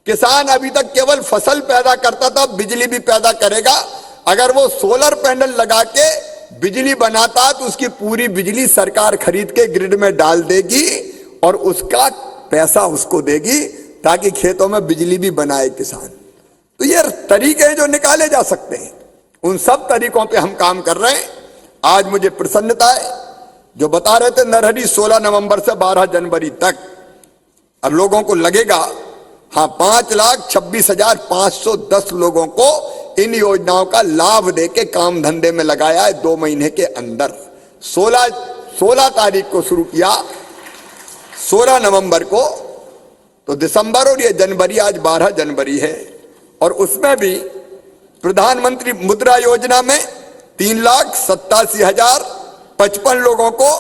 [SPEAKER 4] किसान अभी तक केवल फसल पैदा करता था, बिजली भी पैदा करेगा। अगर वो सोलर पैनल लगा के बिजली बनाता तो उसकी पूरी बिजली सरकार खरीद के ग्रिड में डाल देगी और उसका पैसा उसको देगी, ताकि खेतों में बिजली भी बनाए किसान। तो ये तरीके हैं जो निकाले जा सकते हैं, उन सब तरीकों पे हम काम कर रहे हैं। आज मुझे प्रसन्नता है, जो बता रहे थे नरहरी 16 नवंबर से 12 जनवरी तक, अब लोगों को लगेगा, हाँ 5,26,510 लोगों को इन योजनाओं का लाभ देके काम धंधे में लगाया है 2 महीने के अंदर। 16 तारीख को शुरू किया, 16 नवंबर को, तो दिसंबर और ये जनवरी, आज 12 जनवरी है। और उसमें भी प्रधानमंत्री मुद्रा योजना में 3,87,055 लोगों को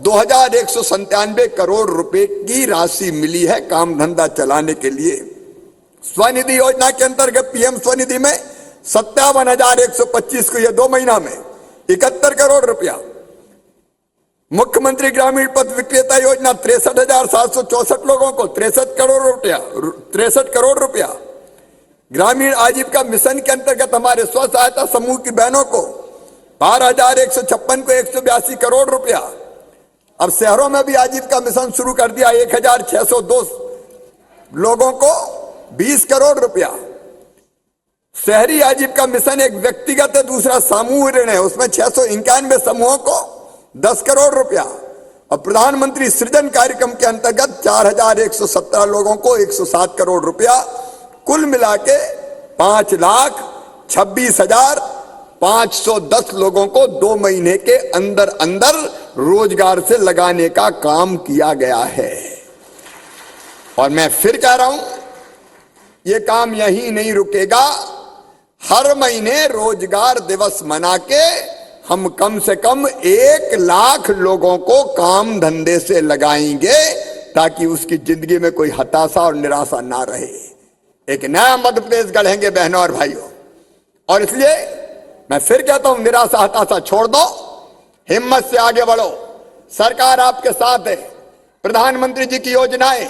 [SPEAKER 4] 2,197 करोड़ रुपए की राशि मिली है काम धंधा चलाने के लिए। स्वनिधि योजना के अंतर्गत पीएम स्वनिधि में 57,125 को ये 2 महीना में 71 करोड़ रुपया। मुख्यमंत्री ग्रामीण पथ विक्रेता योजना 63,764 लोगों को 63 करोड़ रुपया। ग्रामीण आजीविका मिशन के अंतर्गत हमारे स्व सहायता समूह की बहनों को 12,156 को 182 करोड़ रुपया। अब शहरों में भी आजीविका मिशन शुरू कर दिया, 1,602 लोगों को 20 करोड़ रुपया। शहरी आजीविका मिशन एक व्यक्तिगत है, दूसरा समूह ऋण है, उसमें 691 समूहों को 10 करोड़ रुपया। और प्रधानमंत्री सृजन कार्यक्रम के अंतर्गत 4,117 लोगों को 107 करोड़ रुपया। कुल मिला के 5,26,510 लोगों को 2 महीने के अंदर अंदर रोजगार से लगाने का काम किया गया है। और मैं फिर कह रहा हूं, ये काम यही नहीं रुकेगा। हर महीने रोजगार दिवस मना के हम कम से कम 1 लाख लोगों को काम धंधे से लगाएंगे, ताकि उसकी जिंदगी में कोई हताशा और निराशा ना रहे। एक नया मध्य प्रदेश गढ़ेंगे बहनों और भाइयों। और इसलिए मैं फिर कहता हूं, निराशा हताशा छोड़ दो, हिम्मत से आगे बढ़ो। सरकार आपके साथ है। प्रधानमंत्री जी की योजनाएं,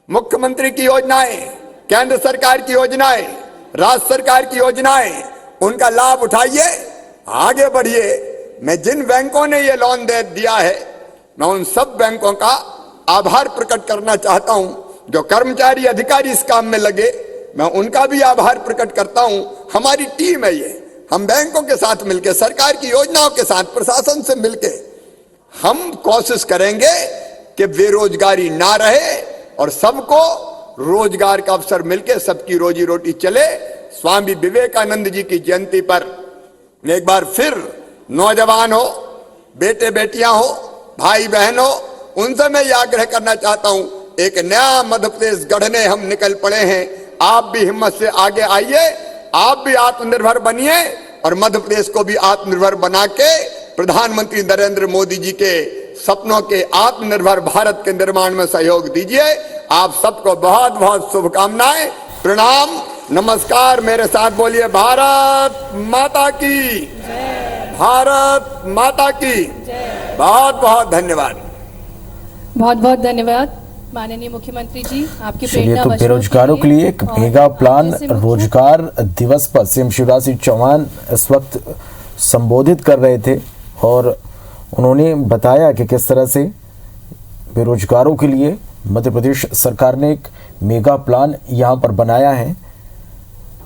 [SPEAKER 4] मुख्यमंत्री की योजनाएं, केंद्र सरकार की योजनाएं, राज्य सरकार की योजनाएं, उनका लाभ उठाइए, आगे बढ़िए। मैं जिन बैंकों ने ये लोन दे दिया है, मैं उन सब बैंकों का आभार प्रकट करना चाहता हूं। जो कर्मचारी अधिकारी इस काम में लगे, मैं उनका भी आभार प्रकट करता हूं। हमारी टीम है ये, हम बैंकों के साथ मिलकर, सरकार की योजनाओं के साथ, प्रशासन से मिलकर हम कोशिश करेंगे कि बेरोजगारी ना रहे और सबको रोजगार का अवसर मिलके सबकी रोजी रोटी चले। स्वामी विवेकानंद जी की जयंती पर एक बार फिर नौजवान हो, बेटे बेटियां हो, भाई बहन हो, उनसे मैं यह आग्रह करना चाहता हूं, एक नया मध्य प्रदेश गढ़ने हम निकल पड़े हैं। आप भी हिम्मत से आगे आइए, आप भी आत्मनिर्भर बनिए और मध्य प्रदेश को भी आत्मनिर्भर बना के प्रधानमंत्री नरेंद्र मोदी जी के सपनों के आत्मनिर्भर भारत के निर्माण में सहयोग दीजिए। आप सबको बहुत बहुत शुभकामनाएं, प्रणाम, नमस्कार। मेरे साथ बोलिए, भारत माता की, भारत माता की। बहुत बहुत धन्यवाद।
[SPEAKER 2] बहुत बहुत धन्यवाद माननीय मुख्यमंत्री जी, आपकी
[SPEAKER 15] चलिए,
[SPEAKER 2] प्रेरणा
[SPEAKER 15] तो बेरोजगारों के लिए एक मेगा प्लान रोजगार दिवस पर सीएम शिवराज सिंह चौहान इस वक्त संबोधित कर रहे थे और उन्होंने बताया कि किस तरह से बेरोजगारों के लिए मध्य प्रदेश सरकार ने एक मेगा प्लान यहां पर बनाया है।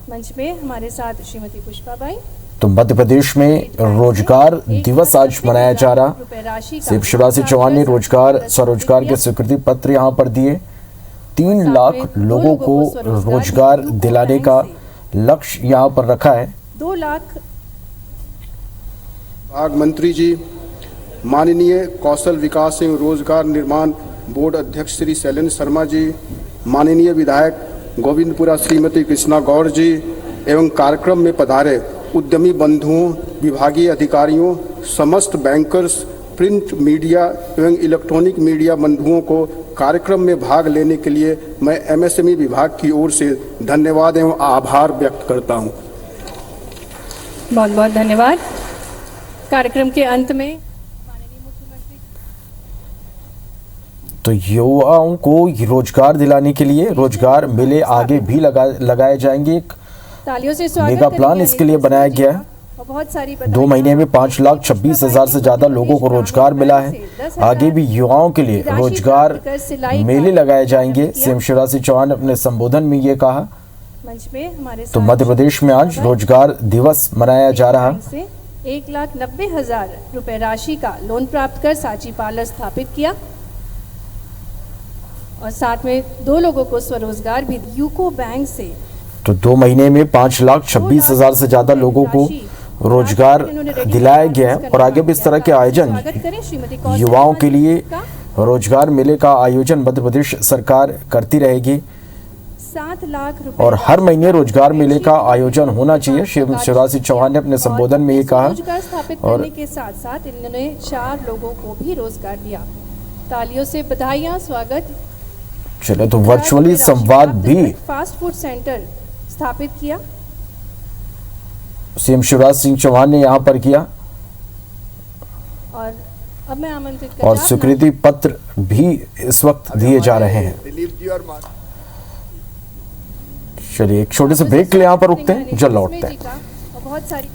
[SPEAKER 2] मंच में हमारे साथ श्रीमती पुष्पा बाई।
[SPEAKER 15] तो मध्य प्रदेश में रोजगार दिवस आज मनाया जा रहा। सीएम शिवराज सिंह चौहान ने स्वरोजगार के स्वीकृति पत्र यहां पर दिए। 3 लाख लोगों को रोजगार दिलाने का लक्ष्य यहां पर रखा है।
[SPEAKER 2] 2 लाख
[SPEAKER 17] मंत्री जी, माननीय कौशल विकास एवं रोजगार निर्माण बोर्ड अध्यक्ष श्री शैलेंद्र शर्मा जी, माननीय विधायक गोविंदपुरा श्रीमती कृष्णा गौड़ जी एवं कार्यक्रम में पधारे उद्यमी बंधुओं, विभागीय अधिकारियों, समस्त बैंकर्स, प्रिंट मीडिया एवं इलेक्ट्रॉनिक मीडिया बंधुओं को कार्यक्रम में भाग लेने के लिए मैं एमएसएमई विभाग की ओर से धन्यवाद एवं आभार व्यक्त करता हूं।
[SPEAKER 2] बहुत बहुत धन्यवाद। कार्यक्रम के अंत में
[SPEAKER 15] तो युवाओं को रोजगार दिलाने के लिए रोजगार मेले आगे भी लगाए जाएंगे। एक
[SPEAKER 2] तालियों से स्वागत
[SPEAKER 15] मेगा प्लान इसके लिए बनाया गया है।
[SPEAKER 2] बहुत सारी
[SPEAKER 15] 2 महीने में 5,26,000 से ज्यादा लोगों को रोजगार मिला है। आगे भी युवाओं के लिए रोजगार मेले लगाए जाएंगे। सीएम शिवराज सिंह चौहान ने अपने संबोधन में ये कहा। तो मध्य प्रदेश में आज रोजगार दिवस मनाया जा रहा।
[SPEAKER 2] 1,90,000 रुपए राशि का लोन प्राप्त कर सांची पार्लर स्थापित किया और साथ में 2 लोगों को स्वरोजगार भी यूको बैंक से।
[SPEAKER 15] तो 2 महीने में 5,26,000 से ज्यादा लोगों को रोजगार दिलाया गया है और आगे भी इस तरह के आयोजन युवाओं के लिए रोजगार मेले का आयोजन मध्य प्रदेश सरकार करती रहेगी
[SPEAKER 2] 7 लाख रुपए
[SPEAKER 15] और हर महीने रोजगार मेले का आयोजन होना चाहिए। शिवराज सिंह चौहान ने अपने संबोधन में ये कहा।
[SPEAKER 2] रोजगार स्थापित करने के साथ साथ इन्होंने 4 लोगों को भी रोजगार दिया। तालियों से बधाइयां, स्वागत।
[SPEAKER 15] चले तो वर्चुअली संवाद भी
[SPEAKER 2] फास्ट फूड सेंटर स्थापित किया।
[SPEAKER 15] सीएम शिवराज सिंह चौहान ने यहां पर किया
[SPEAKER 2] और अब मैं आमंत्रित
[SPEAKER 15] और स्वीकृति पत्र भी इस वक्त दिए जा रहे हैं। चलिए एक छोटे से ब्रेक के लिए यहां पर रुकते हैं, जल्द लौटते हैं।
[SPEAKER 2] बहुत सारी